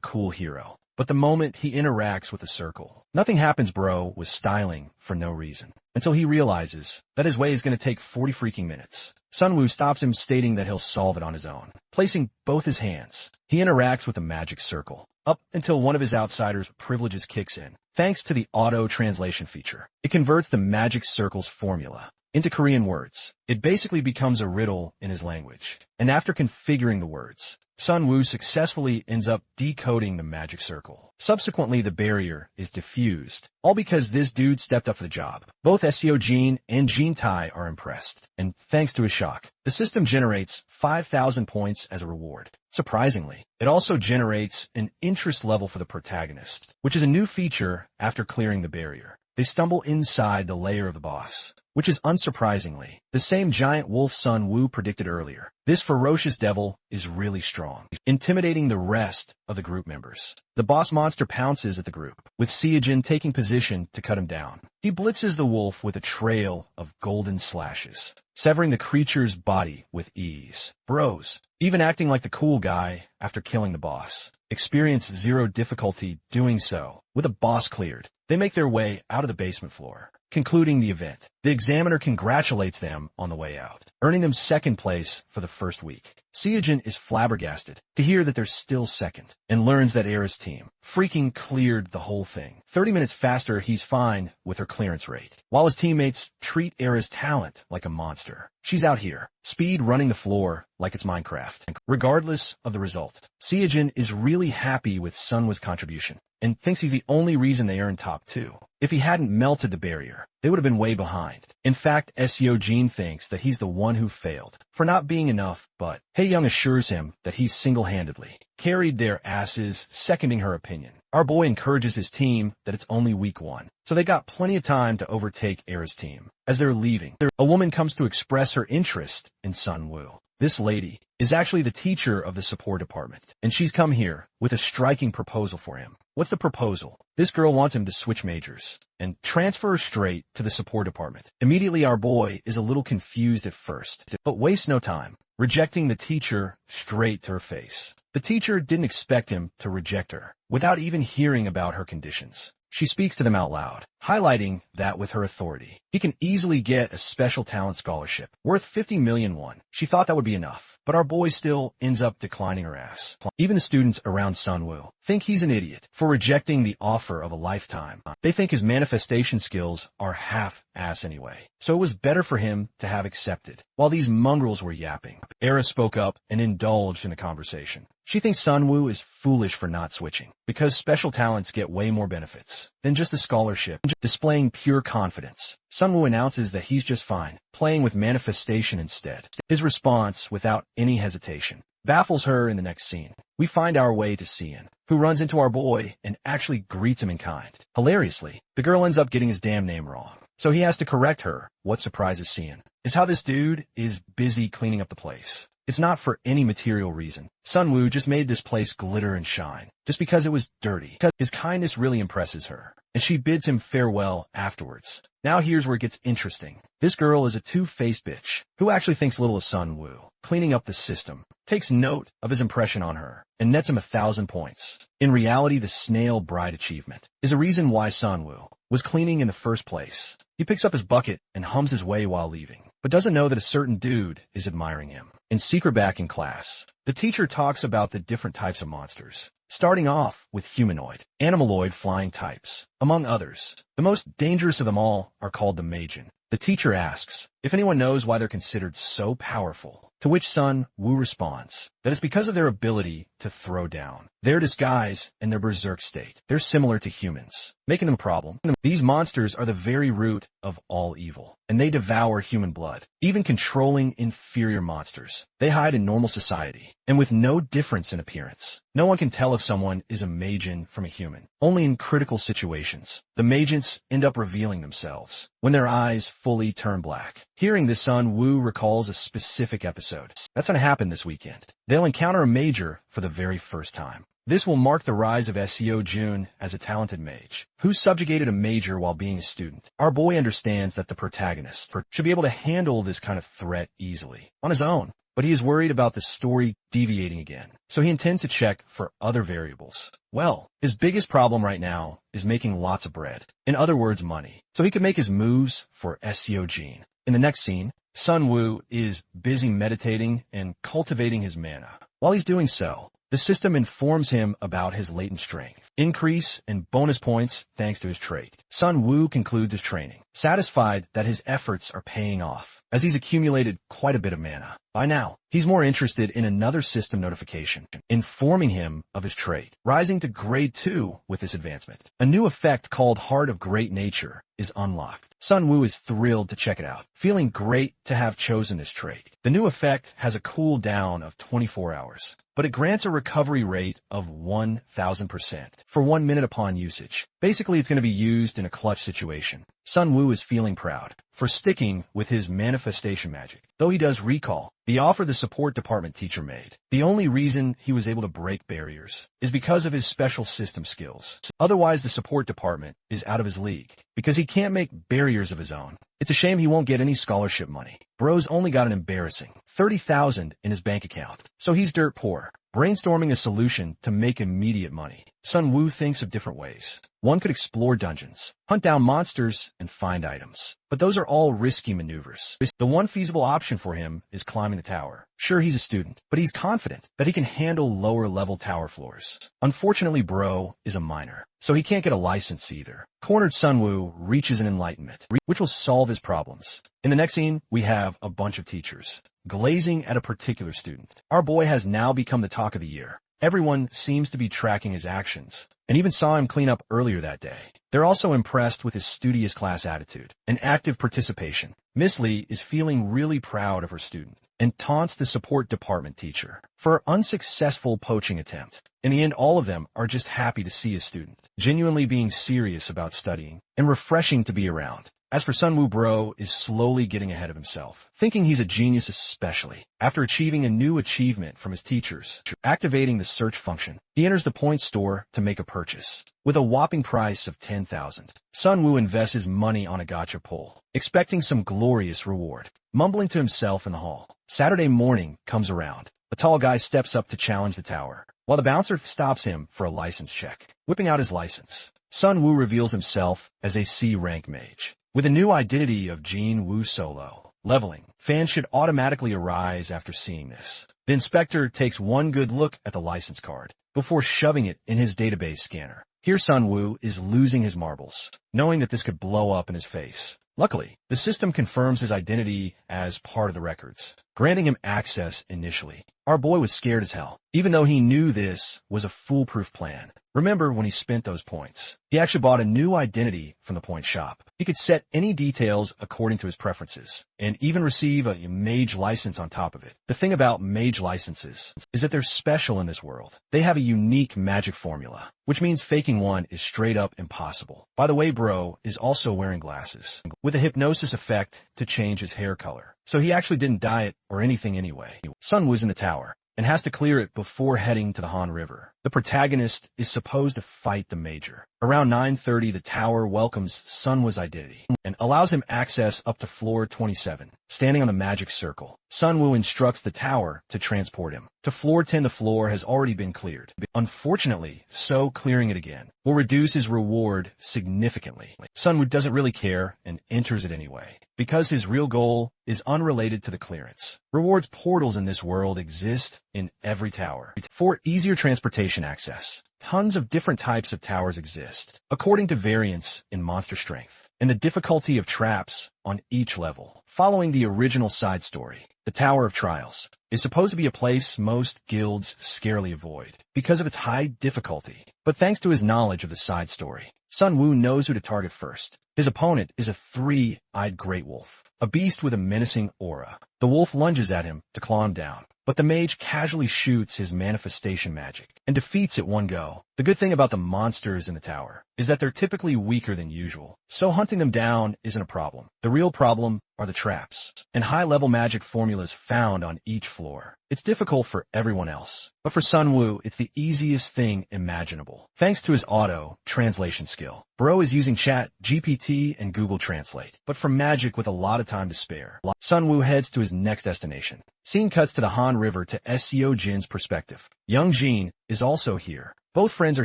Speaker 1: cool hero. But the moment he interacts with the circle, nothing happens, bro, with styling for no reason, until he realizes that his way is going to take 40 freaking minutes. Sunwoo stops him, stating that he'll solve it on his own. Placing both his hands, he interacts with the magic circle, up until one of his outsider's privileges kicks in. Thanks to the auto-translation feature, it converts the magic circle's formula into Korean words. It basically becomes a riddle in his language. And after configuring the words, Sunwoo successfully ends up decoding the magic circle. Subsequently, the barrier is diffused, all because this dude stepped up for the job. Both SEO Jin and Jin-tae are impressed, and thanks to his shock, the system generates 5,000 points as a reward. Surprisingly, it also generates an interest level for the protagonist, which is a new feature after clearing the barrier. They stumble inside the lair of the boss, which is unsurprisingly the same giant wolf Sunwoo predicted earlier. This ferocious devil is really strong, intimidating the rest of the group members. The boss monster pounces at the group, with Seojin taking position to cut him down. He blitzes the wolf with a trail of golden slashes, severing the creature's body with ease. Bros, even acting like the cool guy after killing the boss, experience zero difficulty doing so. With a boss cleared, they make their way out of the basement floor, concluding the event. The examiner congratulates them on the way out, earning them second place for the first week. Seojin is flabbergasted to hear that they're still second, and learns that Era's team freaking cleared the whole thing. 30 minutes faster, he's fine with her clearance rate, while his teammates treat Era's talent like a monster. She's out here, speed running the floor like it's Minecraft. Regardless of the result, Seojin is really happy with Sunwa's contribution, and thinks he's the only reason they earned top 2. If he hadn't melted the barrier, they would have been way behind. In fact, SEO Jin thinks that he's the one who failed for not being enough, but Hae-young assures him that he's single-handedly carried their asses, seconding her opinion. Our boy encourages his team that it's only week 1, so they got plenty of time to overtake Era's team. As they're leaving, a woman comes to express her interest in Sunwoo. This lady is actually the teacher of the support department, and she's come here with a striking proposal for him. What's the proposal? This girl wants him to switch majors and transfer straight to the support department. Immediately, our boy is a little confused at first, but wastes no time, rejecting the teacher straight to her face. The teacher didn't expect him to reject her without even hearing about her conditions. She speaks to them out loud, highlighting that with her authority, he can easily get a special talent scholarship worth 50 million won. She thought that would be enough, but our boy still ends up declining her ass. Even the students around Sunwoo think he's an idiot for rejecting the offer of a lifetime. They think his manifestation skills are half-ass anyway, so it was better for him to have accepted. While these mongrels were yapping, Era spoke up and indulged in the conversation. She thinks Sunwoo is foolish for not switching, because special talents get way more benefits than just a scholarship. Displaying pure confidence, Sunwoo announces that he's just fine, playing with manifestation instead. His response, without any hesitation, baffles her. In the next scene, we find our way to Cian, who runs into our boy and actually greets him in kind. Hilariously, the girl ends up getting his damn name wrong, so he has to correct her. What surprises Cian is how this dude is busy cleaning up the place. It's not for any material reason. Sunwoo just made this place glitter and shine, just because it was dirty. His kindness really impresses her, and she bids him farewell afterwards. Now here's where it gets interesting. This girl is a two-faced bitch, who actually thinks little of Sunwoo, cleaning up the system, takes note of his impression on her, and nets him 1,000 points. In reality, the snail bride achievement is a reason why Sunwoo was cleaning in the first place. He picks up his bucket and hums his way while leaving, but doesn't know that a certain dude is admiring him. In secret back in class, the teacher talks about the different types of monsters, starting off with humanoid, animaloid flying types, among others. The most dangerous of them all are called the Mage. The teacher asks if anyone knows why they're considered so powerful, to which Sunwoo responds that it's because of their ability to throw down, their disguise, and their berserk state. They're similar to humans, making them a problem. These monsters are the very root of all evil, and they devour human blood, even controlling inferior monsters. They hide in normal society, and with no difference in appearance. No one can tell if someone is a Magean from a human. Only in critical situations, the Magians end up revealing themselves, when their eyes fully turn black. Hearing this, Sunwoo recalls a specific episode. That's going to happen this weekend. They'll encounter a Major for the very first time. This will mark the rise of Seo Jun as a talented mage, who subjugated a major while being a student. Our boy understands that the protagonist should be able to handle this kind of threat easily, on his own, but he is worried about the story deviating again, so he intends to check for other variables. Well, his biggest problem right now is making lots of bread, in other words money, so he can make his moves for Seo Jun. In the next scene, Sunwoo is busy meditating and cultivating his mana. While he's doing so, the system informs him about his latent strength, increase, and bonus points thanks to his trait. Sunwoo concludes his training, satisfied that his efforts are paying off, as he's accumulated quite a bit of mana. By now, he's more interested in another system notification, informing him of his trait, rising to grade 2 with this advancement. A new effect called Heart of Great Nature is unlocked. Sunwoo is thrilled to check it out, feeling great to have chosen this trait. The new effect has a cooldown of 24 hours, but it grants a recovery rate of 1,000% for 1 minute upon usage. Basically, it's going to be used in a clutch situation. Sunwoo is feeling proud for sticking with his manifestation magic, though he does recall the offer the support department teacher made. The only reason he was able to break barriers is because of his special system skills. Otherwise, the support department is out of his league, because he can't make barriers of his own. It's a shame he won't get any scholarship money. Bro's only got an embarrassing 30,000 in his bank account, so he's dirt poor. Brainstorming a solution to make immediate money, Sunwoo thinks of different ways. One could explore dungeons, hunt down monsters, and find items. But those are all risky maneuvers. The one feasible option for him is climbing the tower. Sure, he's a student, but he's confident that he can handle lower-level tower floors. Unfortunately, Bro is a minor, so he can't get a license either. Cornered Sunwoo reaches an enlightenment, which will solve his problems. In the next scene, we have a bunch of teachers glazing at a particular student. Our boy has now become the talk of the year. Everyone seems to be tracking his actions, and even saw him clean up earlier that day. They're also impressed with his studious class attitude and active participation. Miss Lee is feeling really proud of her student and taunts the support department teacher for her unsuccessful poaching attempt. In the end, all of them are just happy to see a student genuinely being serious about studying and refreshing to be around. As for Sunwoo, bro is slowly getting ahead of himself, thinking he's a genius, especially after achieving a new achievement from his teachers. Activating the search function, he enters the point store to make a purchase. With a whopping price of 10,000, Sunwoo invests his money on a gacha pull, expecting some glorious reward. Mumbling to himself in the hall, Saturday morning comes around. A tall guy steps up to challenge the tower, while the bouncer stops him for a license check. Whipping out his license, Sunwoo reveals himself as a C-rank mage. With a new identity of Jin Woo Solo, leveling, fans should automatically arise after seeing this. The inspector takes one good look at the license card before shoving it in his database scanner. Here Sunwoo is losing his marbles, knowing that this could blow up in his face. Luckily, the system confirms his identity as part of the records, granting him access initially. Our boy was scared as hell, even though he knew this was a foolproof plan. Remember when he spent those points? He actually bought a new identity from the point shop. He could set any details according to his preferences, and even receive a Mage license on top of it. The thing about Mage licenses is that they're special in this world. They have a unique magic formula, which means faking one is straight up impossible. By the way, bro is also wearing glasses, with a hypnosis effect to change his hair color. So he actually didn't dye it or anything anyway. Sunwoo's in the tower and has to clear it before heading to the Han River. The protagonist is supposed to fight the Major. Around 9:30, the tower welcomes Sunwoo's identity and allows him access up to floor 27. Standing on the magic circle, Sunwoo instructs the tower to transport him. To floor 10, the floor has already been cleared. Unfortunately, so clearing it again will reduce his reward significantly. Sunwoo doesn't really care and enters it anyway, because his real goal is unrelated to the clearance. Rewards portals in this world exist in every tower for easier transportation access. Tons of different types of towers exist, according to variance in monster strength and the difficulty of traps on each level. Following the original side story, the Tower of Trials is supposed to be a place most guilds scarily avoid because of its high difficulty. But thanks to his knowledge of the side story, Sunwoo knows who to target first. His opponent is a three-eyed great wolf, a beast with a menacing aura. The wolf lunges at him to claw him down, but the mage casually shoots his manifestation magic and defeats it one go. The good thing about the monsters in the tower is that they're typically weaker than usual, so hunting them down isn't a problem. The real problem are the traps and high-level magic formulas found on each floor. It's difficult for everyone else, but for Sunwoo, it's the easiest thing imaginable. Thanks to his auto translation skill, bro is using Chat GPT and Google Translate, but for magic with a lot of time to spare. Sunwoo heads to his next destination. Scene cuts to the Han River to SEO Jin's perspective. Young Jin is also here. Both friends are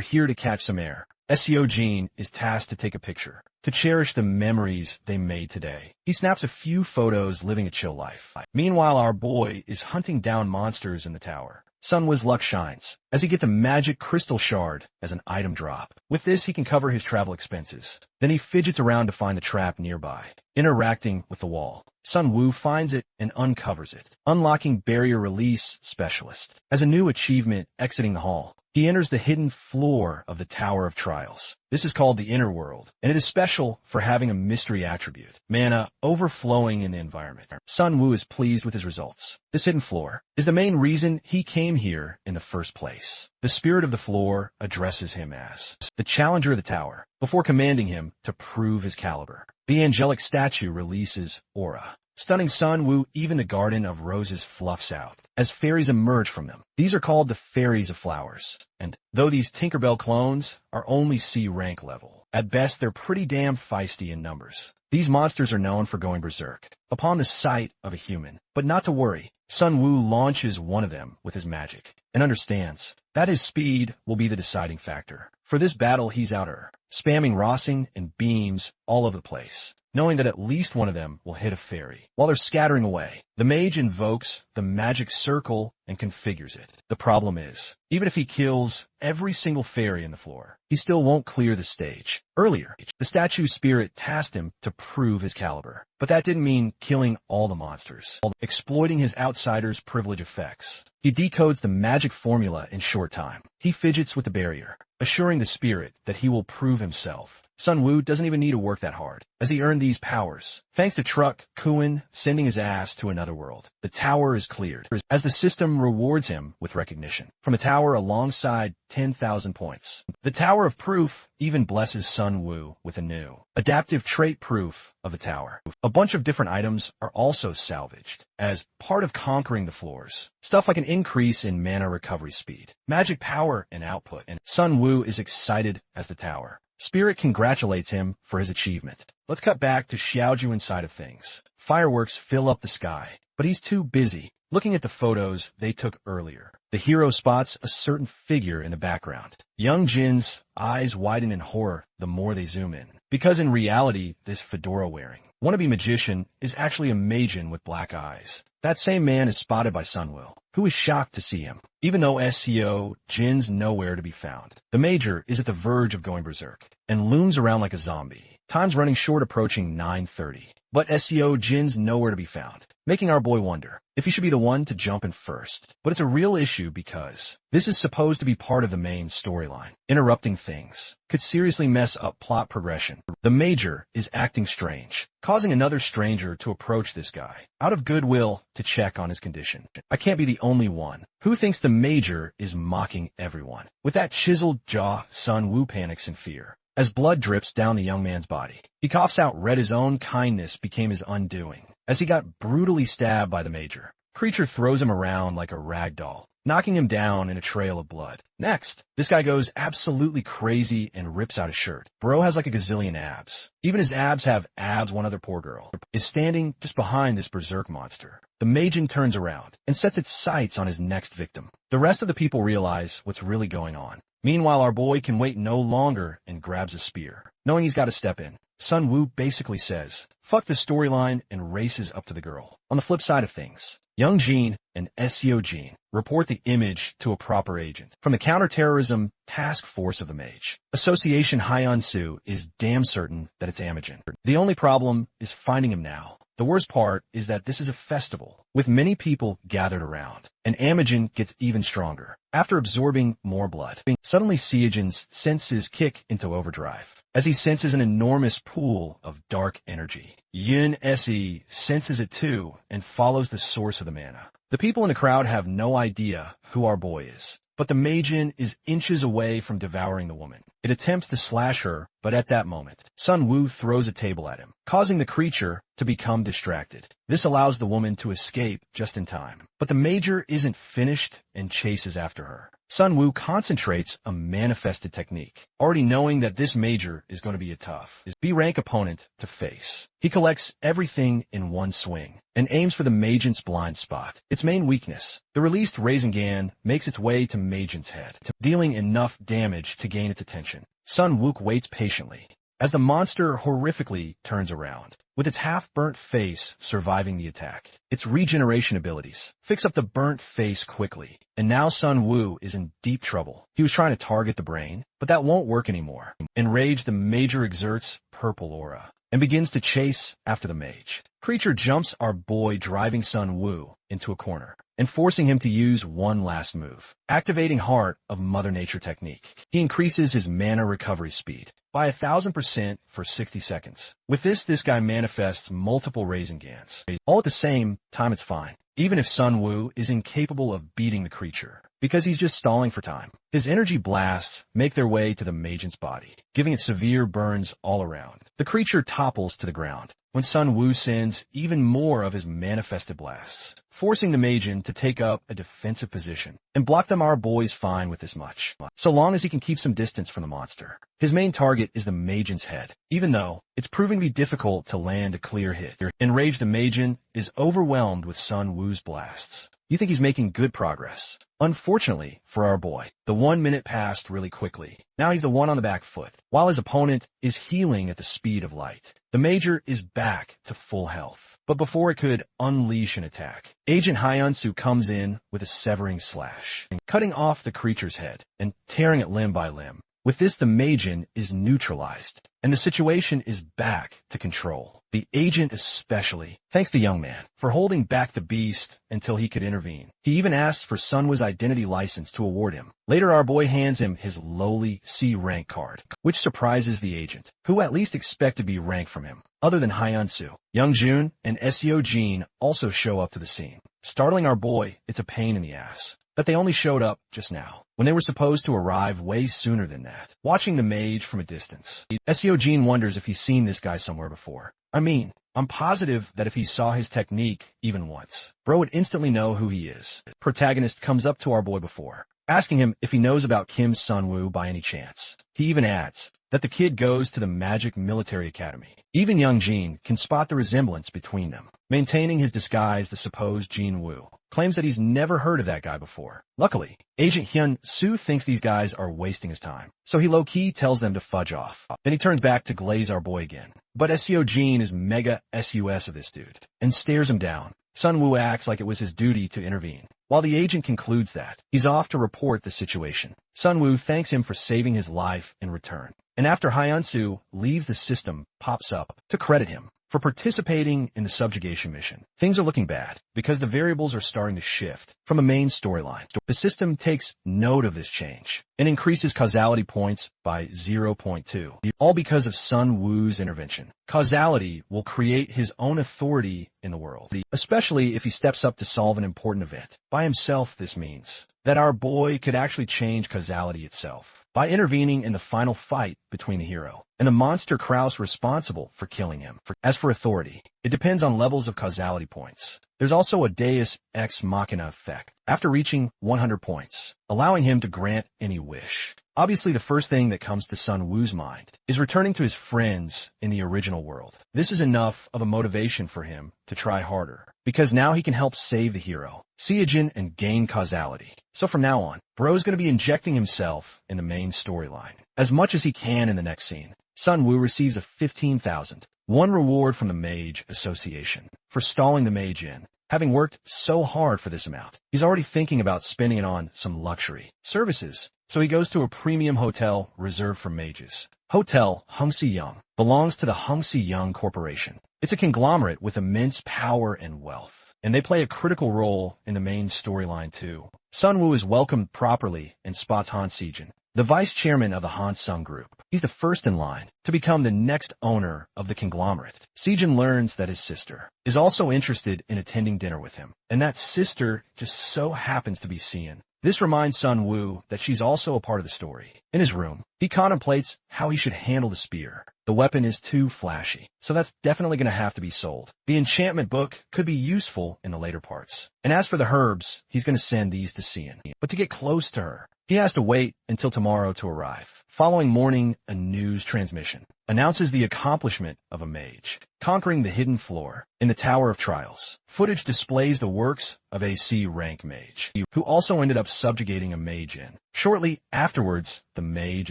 Speaker 1: here to catch some air. SEO Jin is tasked to take a picture, to cherish the memories they made today. He snaps a few photos living a chill life. Meanwhile, our boy is hunting down monsters in the tower. Sunwoo's luck shines as he gets a magic crystal shard as an item drop. With this, he can cover his travel expenses. Then he fidgets around to find the trap nearby. Interacting with the wall, Sunwoo finds it and uncovers it, unlocking Barrier Release Specialist. As a new achievement exiting the hall, he enters the hidden floor of the Tower of Trials. This is called the Inner World, and it is special for having a mystery attribute, mana overflowing in the environment. Sunwoo is pleased with his results. This hidden floor is the main reason he came here in the first place. The spirit of the floor addresses him as the challenger of the tower, before commanding him to prove his caliber. The angelic statue releases aura, stunning Sunwoo. Even the Garden of Roses fluffs out as fairies emerge from them. These are called the Fairies of Flowers, and though these Tinkerbell clones are only C rank level, at best they're pretty damn feisty in numbers. These monsters are known for going berserk upon the sight of a human. But not to worry, Sunwoo launches one of them with his magic and understands that his speed will be the deciding factor. For this battle, he's out her, spamming Rossing and beams all over the place, knowing that at least one of them will hit a fairy. While they're scattering away, the mage invokes the magic circle and configures it. The problem is, even if he kills every single fairy in the floor, he still won't clear the stage. Earlier, the statue spirit tasked him to prove his caliber, but that didn't mean killing all the monsters. Exploiting his outsider's privilege effects, he decodes the magic formula in short time. He fidgets with the barrier, assuring the spirit that he will prove himself Sun Wu doesn't even need to work that hard, as he earned these powers, thanks to Truck Kuin sending his ass to another world. The tower is cleared, as the system rewards him with recognition from a tower alongside 10,000 points. The Tower of Proof even blesses Sun Wu with a new adaptive trait proof of the tower. A bunch of different items are also salvaged as part of conquering the floors. Stuff like an increase in mana recovery speed, magic power and output, and Sun Wu is excited as the tower. Spirit congratulates him for his achievement. Let's cut back to Xiaoju's side of things. Fireworks fill up the sky, but he's too busy looking at the photos they took earlier. The hero spots a certain figure in the background. Young Jin's eyes widen in horror the more they zoom in, because in reality, this fedora-wearing wannabe magician is actually a Magein with black eyes. That same man is spotted by Sun Wu, who is shocked to see him. Even though SEO Jin's nowhere to be found, the Major is at the verge of going berserk and looms around like a zombie. Time's running short, approaching 9:30, but SEO Jin's nowhere to be found, making our boy wonder if he should be the one to jump in first. But it's a real issue because this is supposed to be part of the main storyline. Interrupting things could seriously mess up plot progression. The Major is acting strange, causing another stranger to approach this guy out of goodwill to check on his condition. I can't be the only one who thinks the Major is mocking everyone. With that chiseled jaw, Sun Wu panics in fear as blood drips down the young man's body. He coughs out red. His own kindness became his undoing as he got brutally stabbed by the Major. Creature throws him around like a rag doll, knocking him down in a trail of blood. Next, this guy goes absolutely crazy and rips out his shirt. Bro has like a gazillion abs. Even his abs have abs. One other poor girl is standing just behind this berserk monster. The Magein turns around and sets its sights on his next victim. The rest of the people realize what's really going on. Meanwhile, our boy can wait no longer and grabs a spear, knowing he's got to step in. Sun Wu basically says, fuck the storyline, and races up to the girl. On the flip side of things, Young Jin and SEO Jin report the image to a proper agent from the counterterrorism task force of the Mage. Association Hyeonsu is damn certain that it's Amajin. The only problem is finding him now. The worst part is that this is a festival with many people gathered around, and Amajin gets even stronger after absorbing more blood. Suddenly, Seojin's senses kick into overdrive as he senses an enormous pool of dark energy. Yun Se senses it too and follows the source of the mana. The people in the crowd have no idea who our boy is, but the Magein is inches away from devouring the woman. It attempts to slash her, but at that moment, Sun Wu throws a table at him, causing the creature to become distracted. This allows the woman to escape just in time, but the Major isn't finished and chases after her. Sun Wu concentrates a manifested technique, already knowing that this Major is going to be a tough B-rank opponent to face. He collects everything in one swing and aims for the Magein's blind spot, its main weakness. The released Rasengan makes its way to Magein's head, dealing enough damage to gain its attention. Sun Wu waits patiently as the monster horrifically turns around, with its half-burnt face surviving the attack. Its regeneration abilities fix up the burnt face quickly, and now Sun Wu is in deep trouble. He was trying to target the brain, but that won't work anymore. Enraged, the Major exerts purple aura and begins to chase after the Mage. Creature jumps our boy, driving Sun Wu into a corner and forcing him to use one last move, activating Heart of Mother Nature technique. He increases his mana recovery speed by 1,000% for 60 seconds. With this guy manifests multiple Rasengans. All at the same time. It's fine, even if Sun Wu is incapable of beating the creature, because he's just stalling for time. His energy blasts make their way to the Magein's body, giving it severe burns all around. The creature topples to the ground when Sun Wu sends even more of his manifested blasts, forcing the Magein to take up a defensive position and block them. Our boy's fine with this much, so long as he can keep some distance from the monster. His main target is the Magein's head, even though it's proving to be difficult to land a clear hit. Enraged, the Magein is overwhelmed with Sun Wu's blasts. You think he's making good progress. Unfortunately for our boy, the 1 minute passed really quickly. Now he's the one on the back foot, while his opponent is healing at the speed of light. The Major is back to full health, but before it could unleash an attack, Agent Hyeonsu comes in with a severing slash, cutting off the creature's head and tearing it limb by limb. With this, the Magian is neutralized, and the situation is back to control. The agent especially thanks the young man for holding back the beast until he could intervene. He even asks for Sunwoo's identity license to award him. Later, our boy hands him his lowly C rank card, which surprises the agent, who at least expect to be rank from him. Other than Hyunsu, Youngjun and Seo Jin also show up to the scene. Startling our boy, it's a pain in the ass that they only showed up just now, when they were supposed to arrive way sooner than that. Watching the Mage from a distance, Seo Jin wonders if he's seen this guy somewhere before. I mean, I'm positive that if he saw his technique even once, bro would instantly know who he is. Protagonist comes up to our boy before, asking him if he knows about Kim Sunwoo by any chance. He even adds that the kid goes to the Magic Military Academy. Even young Jin can spot the resemblance between them. Maintaining his disguise, the supposed Jin Woo claims that he's never heard of that guy before. Luckily, Agent Hyun-soo thinks these guys are wasting his time, so he low-key tells them to fudge off. Then he turns back to glaze our boy again. But Seo Jin is mega SUS of this dude, and stares him down. Sunwoo acts like it was his duty to intervene, while the agent concludes that he's off to report the situation. Sunwoo thanks him for saving his life in return, and after Hyunsu leaves the system, pops up to credit him for participating in the subjugation mission. Things are looking bad because the variables are starting to shift from a main storyline. The system takes note of this change and increases causality points by 0.2, all because of Sun Woo's intervention. Causality will create his own authority in the world, especially if he steps up to solve an important event. By himself, this means that our boy could actually change causality itself by intervening in the final fight between the hero and the monster Kraus responsible for killing him. As for authority, it depends on levels of causality points. There's also a Deus Ex Machina effect after reaching 100 points, allowing him to grant any wish. Obviously, the first thing that comes to Sun Woo's mind is returning to his friends in the original world. This is enough of a motivation for him to try harder, because now he can help save the hero, Seojin, and gain causality. So from now on, bro's gonna be injecting himself in the main storyline as much as he can in the next scene. Sun Woo receives a 15,001 reward from the Mage Association for stalling the Mage in. Having worked so hard for this amount, he's already thinking about spending it on some luxury services. So he goes to a premium hotel reserved for mages. Hotel Hungsi Young belongs to the Hungsi Young Corporation. It's a conglomerate with immense power and wealth, and they play a critical role in the main storyline too. Sun Woo is welcomed properly and spots Han Sejin, the vice chairman of the Han Sung Group. He's the first in line to become the next owner of the conglomerate. Sejin learns that his sister is also interested in attending dinner with him, and that sister just so happens to be Sien. This reminds Sun Woo that she's also a part of the story. In his room, he contemplates how he should handle the spear. The weapon is too flashy, so that's definitely going to have to be sold. The enchantment book could be useful in the later parts. And as for the herbs, he's going to send these to Sien. But to get close to her, he has to wait until tomorrow to arrive. Following morning, a news transmission announces the accomplishment of a mage, conquering the hidden floor in the Tower of Trials. Footage displays the works of a C-rank mage, who also ended up subjugating a mage in. Shortly afterwards, the Mage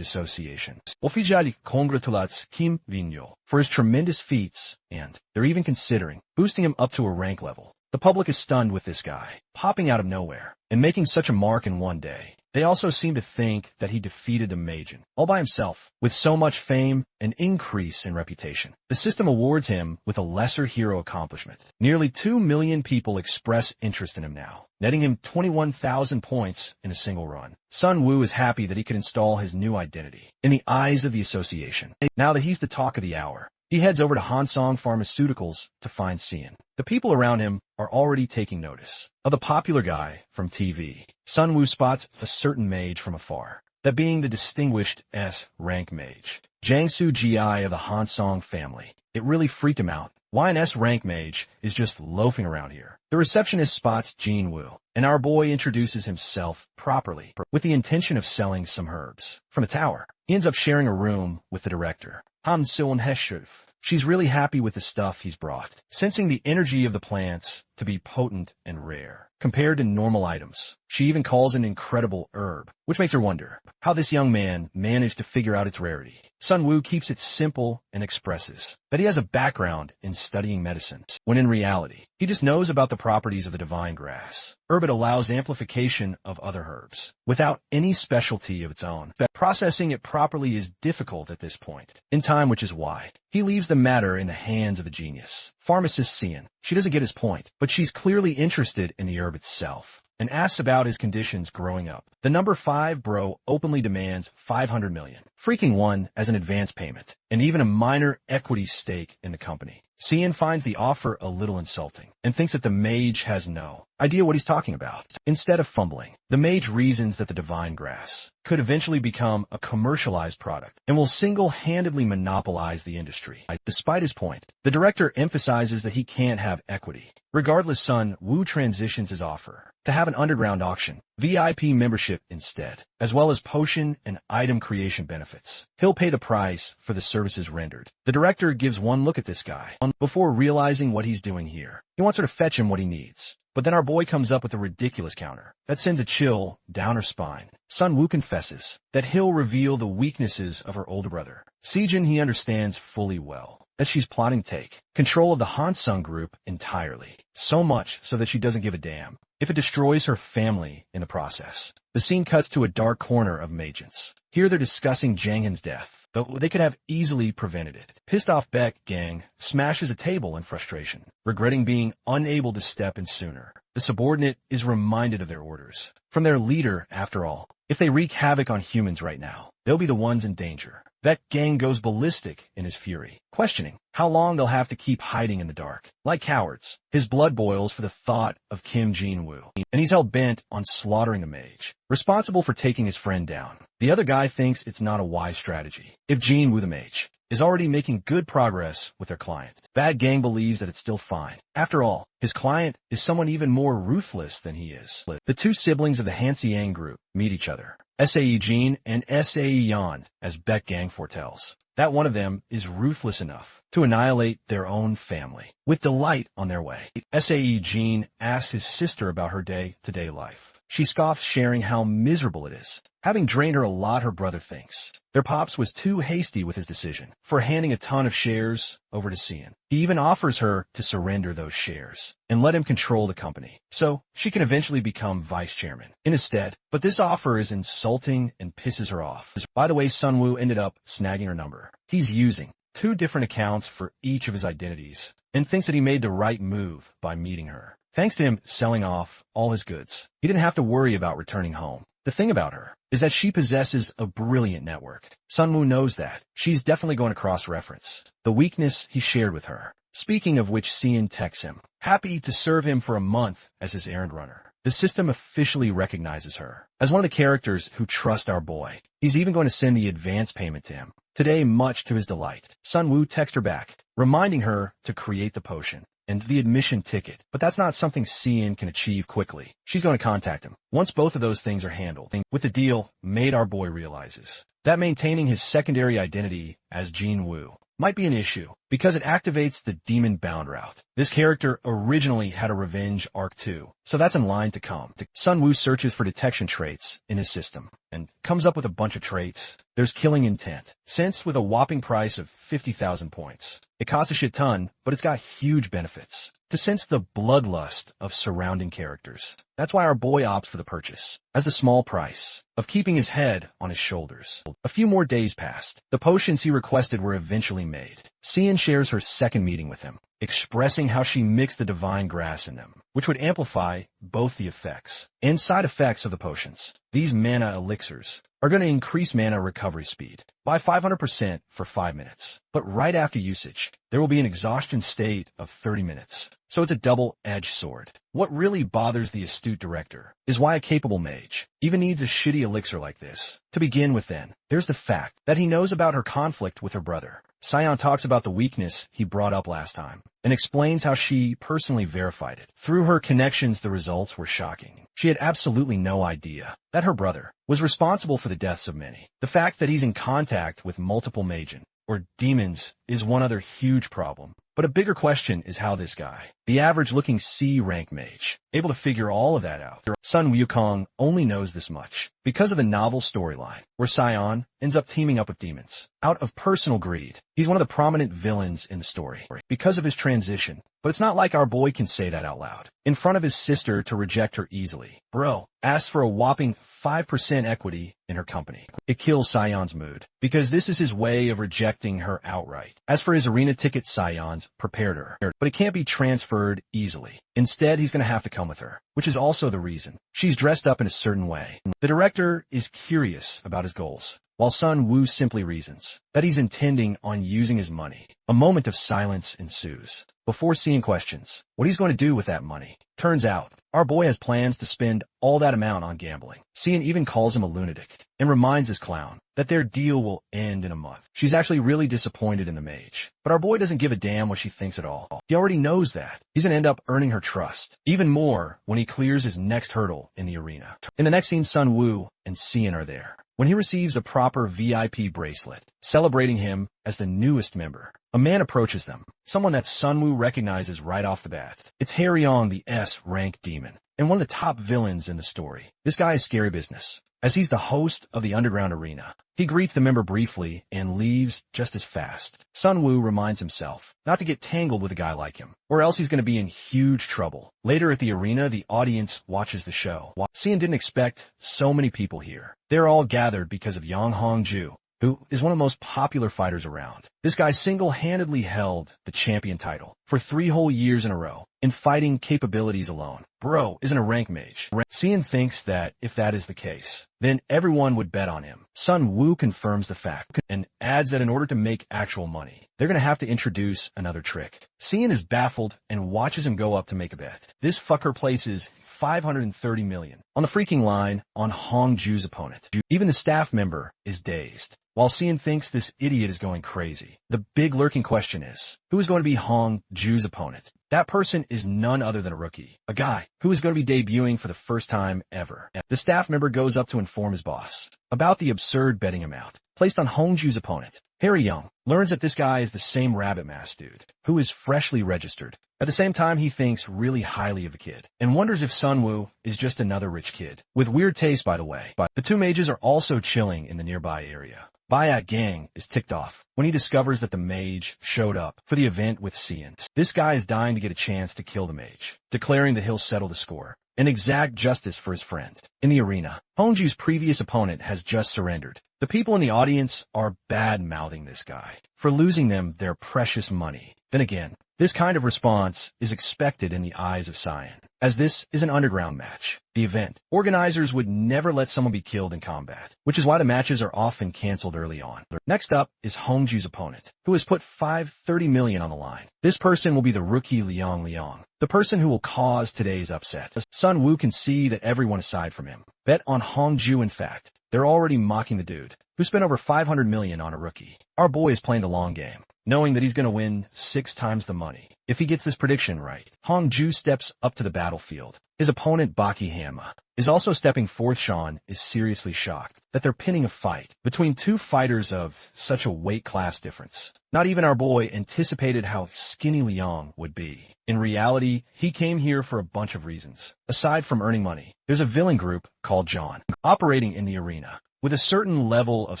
Speaker 1: Association officially congratulates Kim Vinyo for his tremendous feats, and they're even considering boosting him up to a rank level. The public is stunned with this guy popping out of nowhere and making such a mark in one day. They also seem to think that he defeated the Magian all by himself, with so much fame and increase in reputation. The system awards him with a lesser hero accomplishment. Nearly 2 million people express interest in him now, netting him 21,000 points in a single run. Sun Woo is happy that he could install his new identity in the eyes of the association. Now that he's the talk of the hour, he heads over to Hansong Pharmaceuticals to find Sien. The people around him are already taking notice of the popular guy from TV. Sun Woo spots a certain mage from afar, that being the distinguished S-rank mage, Jiangsu Gi of the Hansong family. It really freaked him out. Why an S-rank mage is just loafing around here. The receptionist spots Jin Woo, and our boy introduces himself properly with the intention of selling some herbs from the tower. He ends up sharing a room with the director, Han Seon-heshuf. She's really happy with the stuff he's brought, sensing the energy of the plants to be potent and rare compared to normal items. She even calls an incredible herb which makes her wonder how this young man managed to figure out its rarity. Sun Wu keeps it simple and expresses that he has a background in studying medicine, when in reality, he just knows about the properties of the divine grass. Herbit allows amplification of other herbs, without any specialty of its own. Processing it properly is difficult at this point in time, which is why he leaves the matter in the hands of the genius. Pharmacist Cian. She doesn't get his point, but she's clearly interested in the herb itself, and asks about his conditions growing up. The number 5 bro openly demands 500 million, freaking one as an advance payment, and even a minor equity stake in the company. Cian finds the offer a little insulting, and thinks that the mage has no idea what he's talking about. Instead of fumbling, the mage reasons that the divine grass could eventually become a commercialized product, and will single-handedly monopolize the industry. Despite his point, the director emphasizes that he can't have equity. Regardless, Sun Wu transitions his offer to have an underground auction, VIP membership instead, as well as potion and item creation benefits. He'll pay the price for the services rendered. The director gives one look at this guy before realizing what he's doing here. He wants her to fetch him what he needs. But then our boy comes up with a ridiculous counter that sends a chill down her spine. Sun Wu confesses that he'll reveal the weaknesses of her older brother. Sejin, he understands fully well that she's plotting to take control of the Hansung group entirely, so much so that she doesn't give a damn if it destroys her family in the process. The scene cuts to a dark corner of Magents. Here they're discussing Jang Han's death, though they could have easily prevented it. Pissed off Beck Gang smashes a table in frustration, regretting being unable to step in sooner. The subordinate is reminded of their orders from their leader. After all, if they wreak havoc on humans right now, they'll be the ones in danger. Beck Gang goes ballistic in his fury, questioning how long they'll have to keep hiding in the dark, like cowards. His blood boils for the thought of Kim Jin-woo, and he's hell-bent on slaughtering the mage, responsible for taking his friend down. The other guy thinks it's not a wise strategy if Jin-woo the mage is already making good progress with their client. Bad Gang believes that it's still fine. After all, his client is someone even more ruthless than he is. The two siblings of the Hansiang group meet each other, Sae Jin and Sae Yan, as Beck Gang foretells that one of them is ruthless enough to annihilate their own family, with delight on their way. Sae Jin asks his sister about her day-to-day life. She scoffs, sharing how miserable it is, having drained her a lot. Her brother thinks their pops was too hasty with his decision for handing a ton of shares over to Cian. He even offers her to surrender those shares and let him control the company, so she can eventually become vice chairman in his stead. But this offer is insulting and pisses her off. By the way, Sun Wu ended up snagging her number. He's using 2 different accounts for each of his identities, and thinks that he made the right move by meeting her. Thanks to him selling off all his goods, he didn't have to worry about returning home. The thing about her is that she possesses a brilliant network. Sun Wu knows that. She's definitely going to cross-reference the weakness he shared with her. Speaking of which, Cian texts him, happy to serve him for a month as his errand runner. The system officially recognizes her as one of the characters who trust our boy. He's even going to send the advance payment to him today, much to his delight. Sun Wu texts her back, reminding her to create the potion and the admission ticket, but that's not something Cian can achieve quickly. She's going to contact him once both of those things are handled. With the deal made, our boy realizes that maintaining his secondary identity as Jin-woo might be an issue because it activates the demon-bound route. This character originally had a revenge arc too, so that's in line to come. Sun Wu searches for detection traits in his system and comes up with a bunch of traits. There's killing intent, since with a whopping price of 50,000 points. It costs a shit ton, but it's got huge benefits to sense the bloodlust of surrounding characters. That's why our boy opts for the purchase, as the small price of keeping his head on his shoulders. A few more days passed. The potions he requested were eventually made. Cian shares her second meeting with him, expressing how she mixed the divine grass in them, which would amplify both the effects and side effects of the potions. These mana elixirs are going to increase mana recovery speed by 500% for 5 minutes. But right after usage, there will be an exhaustion state of 30 minutes. So it's a double-edged sword. What really bothers the astute director is why a capable mage even needs a shitty elixir like this. To begin with then, there's the fact that he knows about her conflict with her brother. Sion talks about the weakness he brought up last time and explains how she personally verified it. Through her connections, the results were shocking. She had absolutely no idea that her brother was responsible for the deaths of many. The fact that he's in contact with multiple Magen, or demons, is one other huge problem. But a bigger question is how this guy, the average-looking C-rank mage, able to figure all of that out. Sun Wukong only knows this much because of the novel storyline, where Sion ends up teaming up with demons. Out of personal greed, he's one of the prominent villains in the story because of his transition. But it's not like our boy can say that out loud in front of his sister to reject her easily. Bro asks for a whopping 5% equity in her company. It kills Sion's mood, because this is his way of rejecting her outright. As for his arena ticket, Sion's prepared her, but it can't be transferred easily. Instead, he's going to have to come with her, which is also the reason she's dressed up in a certain way. The director is curious about his goals, while Sun Wu simply reasons that he's intending on using his money. A moment of silence ensues before Sion questions what he's going to do with that money. Turns out, our boy has plans to spend all that amount on gambling. Sion even calls him a lunatic and reminds his clown that their deal will end in a month. She's actually really disappointed in the mage, but our boy doesn't give a damn what she thinks at all. He already knows that. He's going to end up earning her trust, even more when he clears his next hurdle in the arena. In the next scene, Sun Wu and Sion are there when he receives a proper VIP bracelet, celebrating him as the newest member. A man approaches them, someone that Sun Wu recognizes right off the bat. It's Harryong, the S-rank demon, and one of the top villains in the story. This guy is scary business, as he's the host of the underground arena. He greets the member briefly and leaves just as fast. Sun Wu reminds himself not to get tangled with a guy like him, or else he's going to be in huge trouble. Later at the arena, the audience watches the show. Sion didn't expect so many people here. They're all gathered because of Yang Hongju, who is one of the most popular fighters around. This guy single-handedly held the champion title for 3 whole years in a row in fighting capabilities alone. Bro isn't a rank mage. Sion thinks that if that is the case, then everyone would bet on him. Sun Wu confirms the fact and adds that in order to make actual money, they're going to have to introduce another trick. Sion is baffled and watches him go up to make a bet. This fucker places 530 million on the freaking line on Hongju's opponent. Even the staff member is dazed, while Sion thinks this idiot is going crazy. The big lurking question is, who is going to be Hongju's opponent? That person is none other than a rookie, a guy who is going to be debuting for the first time ever. The staff member goes up to inform his boss about the absurd betting amount placed on Hongju's opponent. Harry Young learns that this guy is the same rabbit mask dude who is freshly registered. At the same time, he thinks really highly of the kid and wonders if Sun Wu is just another rich kid with weird taste, by the way. The two mages are also chilling in the nearby area. Bayat Gang is ticked off when he discovers that the mage showed up for the event with Sion. This guy is dying to get a chance to kill the mage, declaring that he'll settle the score and exact justice for his friend. In the arena, Hongju's previous opponent has just surrendered. The people in the audience are bad-mouthing this guy for losing them their precious money. Then again, this kind of response is expected in the eyes of Sion, as this is an underground match. The event organizers would never let someone be killed in combat, which is why the matches are often canceled early on. Next up is Hongju's opponent, who has put 530 million on the line. This person will be the rookie Liang, the person who will cause today's upset. Sun Wu can see that everyone aside from him bet on Hongju. In fact, they're already mocking the dude who spent over 500 million on a rookie. Our boy is playing the long game, knowing that he's going to win 6 times the money if he gets this prediction right. Hongju steps up to the battlefield. His opponent, Baki Hama, is also stepping forth. Sean is seriously shocked that they're pinning a fight between two fighters of such a weight class difference. Not even our boy anticipated how skinny Liang would be. In reality, he came here for a bunch of reasons. Aside from earning money, there's a villain group called John operating in the arena with a certain level of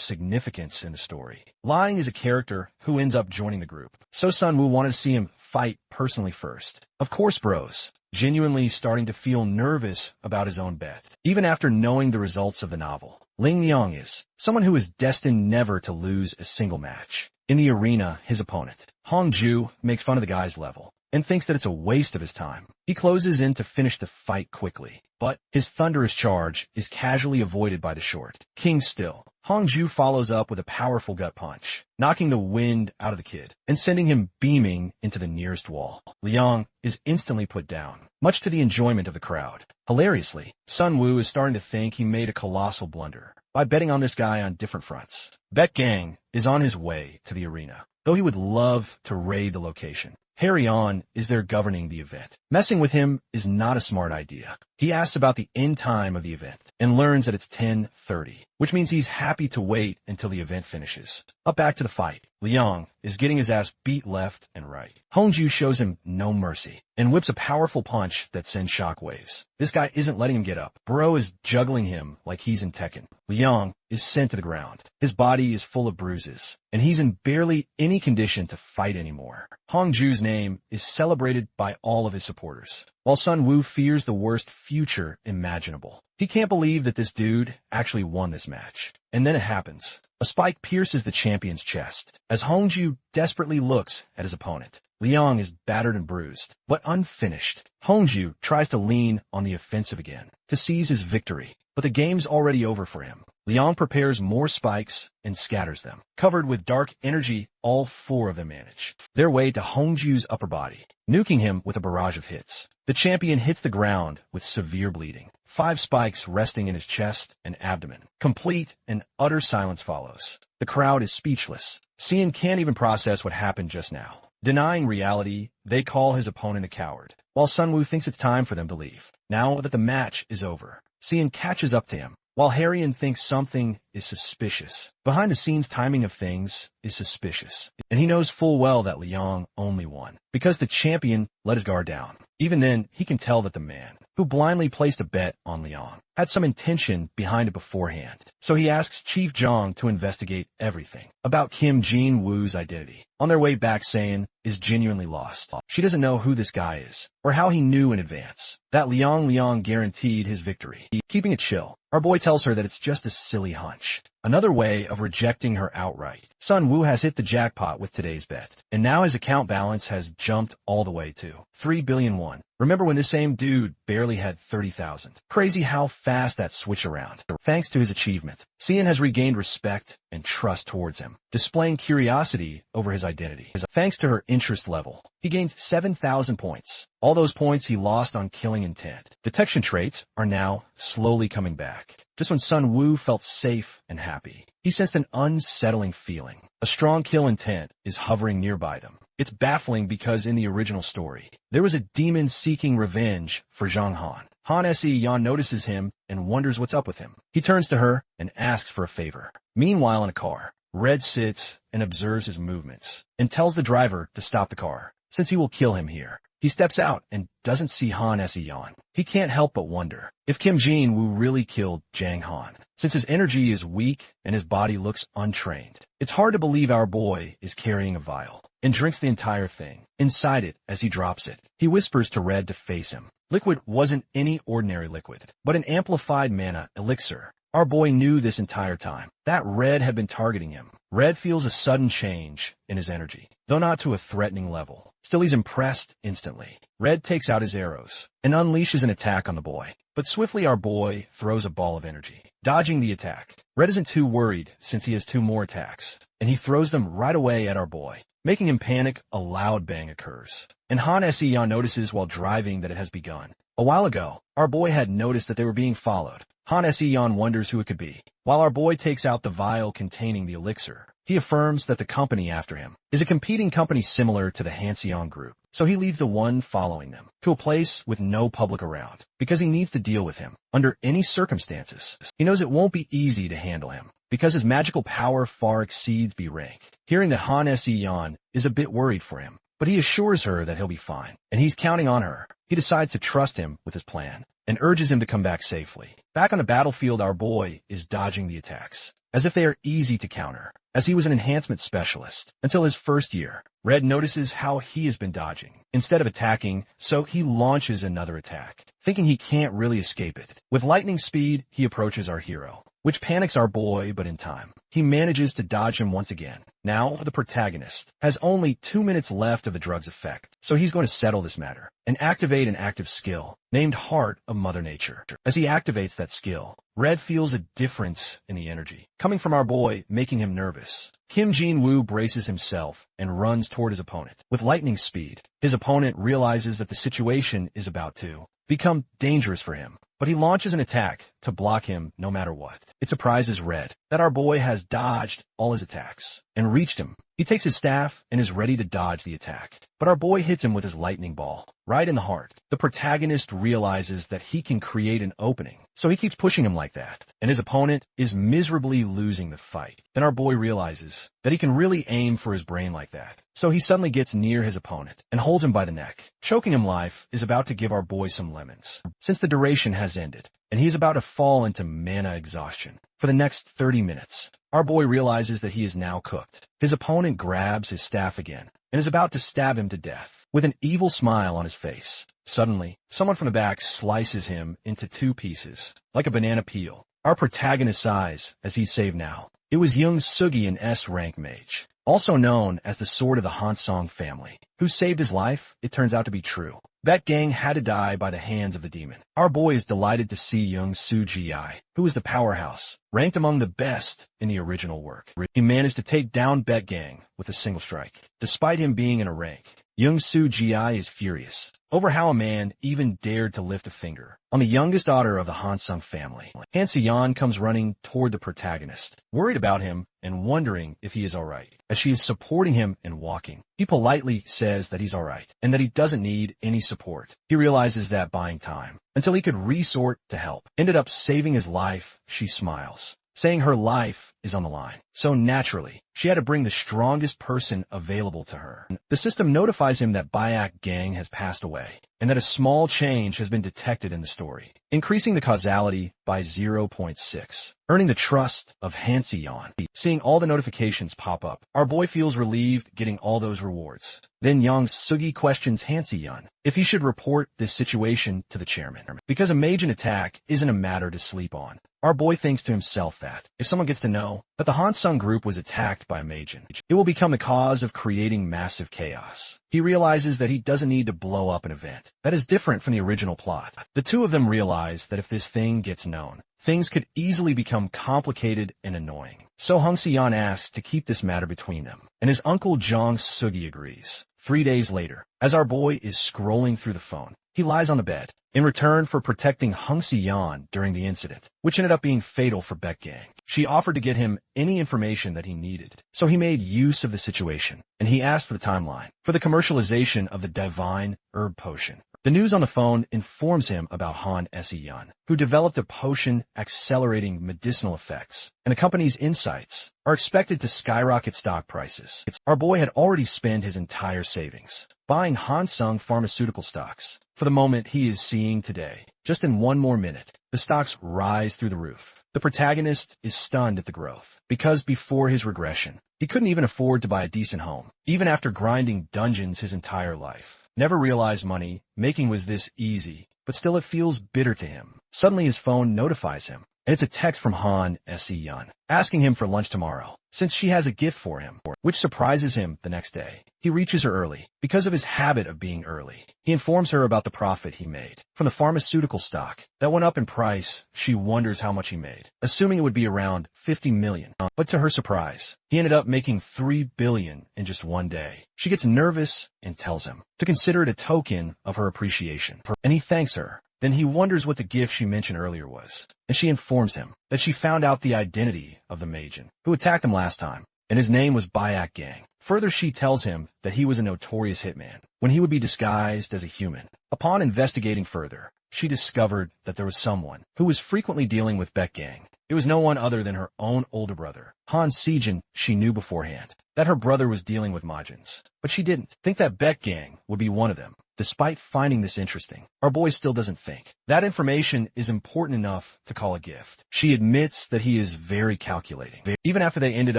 Speaker 1: significance in the story. Lying is a character who ends up joining the group, so Sun Wu wanted to see him fight personally first. Of course, bros, genuinely starting to feel nervous about his own bet, even after knowing the results of the novel. Ling Yang is someone who is destined never to lose a single match. In the arena, his opponent, Hongju, makes fun of the guy's level and thinks that it's a waste of his time. He closes in to finish the fight quickly, but his thunderous charge is casually avoided by the short King Still. Hongju follows up with a powerful gut punch, knocking the wind out of the kid and sending him beaming into the nearest wall. Liang is instantly put down, much to the enjoyment of the crowd. Hilariously, Sun Wu is starting to think he made a colossal blunder by betting on this guy on different fronts. Bet Gang is on his way to the arena, though he would love to raid the location. Harry On is there governing the event. Messing with him is not a smart idea. He asks about the end time of the event and learns that it's 10:30, which means he's happy to wait until the event finishes. Up back to the fight. Liang is getting his ass beat left and right. Hongju shows him no mercy and whips a powerful punch that sends shockwaves. This guy isn't letting him get up. Bro is juggling him like he's in Tekken. Liang is sent to the ground. His body is full of bruises, and he's in barely any condition to fight anymore. Hongju's name is celebrated by all of his supporters, while Sun Wu fears the worst future imaginable. He can't believe that this dude actually won this match. And then it happens. A spike pierces the champion's chest as Hongju desperately looks at his opponent. Liang is battered and bruised, but unfinished. Hongju tries to lean on the offensive again to seize his victory, but the game's already over for him. Liang prepares more spikes and scatters them. Covered with dark energy, all four of them manage their way to Hongju's upper body, nuking him with a barrage of hits. The champion hits the ground with severe bleeding. 5 spikes resting in his chest and abdomen. Complete and utter silence follows. The crowd is speechless. Cian can't even process what happened just now. Denying reality, they call his opponent a coward, while Sun Wu thinks it's time for them to leave. Now that the match is over, Cian catches up to him, while Harrion thinks something is suspicious. Behind the scenes timing of things is suspicious, and he knows full well that Liang only won, because the champion let his guard down. Even then, he can tell that the man, who blindly placed a bet on Liang, had some intention behind it beforehand. So he asks Chief Zhang to investigate everything about Kim Jin-woo's identity. On their way back, Saiyan is genuinely lost. She doesn't know who this guy is, or how he knew in advance that Liang guaranteed his victory. Keeping it chill, our boy tells her that it's just a silly hunch. Another way of rejecting her outright. Sun Wu has hit the jackpot with today's bet, and now his account balance has jumped all the way to 3 billion won. Remember when this same dude barely had 30,000? Crazy how fast that switched around. Thanks to his achievement, Cian has regained respect and trust towards him, displaying curiosity over his identity. Thanks to her interest level, he gained 7,000 points. All those points he lost on killing intent. Detection traits are now slowly coming back. Just when Sun Wu felt safe and happy, he sensed an unsettling feeling. A strong kill intent is hovering nearby them. It's baffling because in the original story, there was a demon seeking revenge for Zhang Han. Han Se-yeon notices him and wonders what's up with him. He turns to her and asks for a favor. Meanwhile, in a car, Red sits and observes his movements and tells the driver to stop the car, since he will kill him here. He steps out and doesn't see Han Se-yeon. He can't help but wonder if Kim Jin-woo really killed Jang Han, since his energy is weak and his body looks untrained. It's hard to believe our boy is carrying a vial and drinks the entire thing. Inside it, as he drops it, he whispers to Red to face him. Liquid wasn't any ordinary liquid, but an amplified mana elixir. Our boy knew this entire time, that Red had been targeting him. Red feels a sudden change in his energy, though not to a threatening level. Still, he's impressed instantly. Red takes out his arrows and unleashes an attack on the boy, but swiftly our boy throws a ball of energy, dodging the attack. Red isn't too worried since he has 2 more attacks, and he throws them right away at our boy. Making him panic, a loud bang occurs, and Han Se-yeon notices while driving that it has begun. A while ago, our boy had noticed that they were being followed. Han Se-yeon wonders who it could be. While our boy takes out the vial containing the elixir, he affirms that the company after him is a competing company similar to the Hanseon Group, so he leads the one following them to a place with no public around, because he needs to deal with him under any circumstances. He knows it won't be easy to handle him, because his magical power far exceeds B rank. Hearing that Han Se-yeon is a bit worried for him, but he assures her that he'll be fine, and he's counting on her. He decides to trust him with his plan, and urges him to come back safely. Back on the battlefield, our boy is dodging the attacks, as if they are easy to counter, as he was an enhancement specialist until his first year. Red notices how he has been dodging instead of attacking, so he launches another attack, thinking he can't really escape it. With lightning speed, he approaches our hero, which panics our boy, but in time, he manages to dodge him once again. Now, the protagonist has only 2 minutes left of the drug's effect, so he's going to settle this matter and activate an active skill named Heart of Mother Nature. As he activates that skill, Red feels a difference in the energy coming from our boy, making him nervous. Kim Jin-woo braces himself and runs toward his opponent. With lightning speed, his opponent realizes that the situation is about to become dangerous for him, but he launches an attack to block him no matter what. It surprises Red, that our boy has dodged all his attacks and reached him. He takes his staff and is ready to dodge the attack, but our boy hits him with his lightning ball, right in the heart. The protagonist realizes that he can create an opening, so he keeps pushing him like that, and his opponent is miserably losing the fight. Then our boy realizes that he can really aim for his brain like that, so he suddenly gets near his opponent and holds him by the neck. Choking him life is about to give our boy some lemons, since the duration has ended, and he's about to fall into mana exhaustion. For the next 30 minutes, our boy realizes that he is now cooked. His opponent grabs his staff again and is about to stab him to death, with an evil smile on his face. Suddenly, someone from the back slices him into 2 pieces, like a banana peel. Our protagonist sighs as he's saved now. It was young Sugi, an S-rank mage, also known as the Sword of the Hansong family, who saved his life. It turns out to be true. That gang had to die by the hands of the demon. Our boy is delighted to see young Sugi, who is the powerhouse, ranked among the best in the original work. He managed to take down Bet Gang with a single strike. Despite him being in a rank, young Sugi is furious over how a man even dared to lift a finger on the youngest daughter of the Hansung family. Han Si-yeon comes running toward the protagonist, worried about him and wondering if he is alright. As she is supporting him and walking, he politely says that he's alright and that he doesn't need any support. He realizes that buying time until he could resort to help ended up saving his life. She smiles, saying her life is on the line. So naturally, she had to bring the strongest person available to her. The system notifies him that Bayak Gang has passed away, and that a small change has been detected in the story, increasing the causality by 0.6, earning the trust of Han Si-yeon. Seeing all the notifications pop up, our boy feels relieved getting all those rewards. Then young Sugi questions Han Si-yeon if he should report this situation to the chairman, because a Mage attack isn't a matter to sleep on. Our boy thinks to himself that if someone gets to know that the Hansung group was attacked by a Mage, it will become the cause of creating massive chaos. He realizes that he doesn't need to blow up an event that is different from the original plot. The two of them realize that if this thing gets known, things could easily become complicated and annoying. So Han Si-yeon asks to keep this matter between them, and his uncle Jong Sugi agrees. 3 days later, as our boy is scrolling through the phone, he lies on the bed. In return for protecting Han Si-yeon during the incident, which ended up being fatal for Bet Gang, she offered to get him any information that he needed. So he made use of the situation, and he asked for the timeline for the commercialization of the divine herb potion. The news on the phone informs him about Han Si-yeon, who developed a potion accelerating medicinal effects, and the company's insights are expected to skyrocket stock prices. Our boy had already spent his entire savings buying Hansung pharmaceutical stocks for the moment he is seeing today. Just in 1 more minute, the stocks rise through the roof. The protagonist is stunned at the growth, because before his regression, he couldn't even afford to buy a decent home, even after grinding dungeons his entire life. Never realized money making was this easy, but still it feels bitter to him. Suddenly his phone notifies him, and it's a text from Han Si-yeon, asking him for lunch tomorrow, since she has a gift for him, which surprises him the next day. He reaches her early, because of his habit of being early. He informs her about the profit he made from the pharmaceutical stock that went up in price. She wonders how much he made, assuming it would be around 50 million. But to her surprise, he ended up making 3 billion in just 1 day. She gets nervous and tells him to consider it a token of her appreciation, and he thanks her. Then he wonders what the gift she mentioned earlier was, and she informs him that she found out the identity of the Mage who attacked him last time, and his name was Bayak Gang. Further, she tells him that he was a notorious hitman when he would be disguised as a human. Upon investigating further, she discovered that there was someone who was frequently dealing with Bet Gang. It was no one other than her own older brother, Han Si-yeon. She knew beforehand that her brother was dealing with Majins, but she didn't think that Bet Gang would be one of them. Despite finding this interesting, our boy still doesn't think that information is important enough to call a gift. She admits that he is very calculating, even after they ended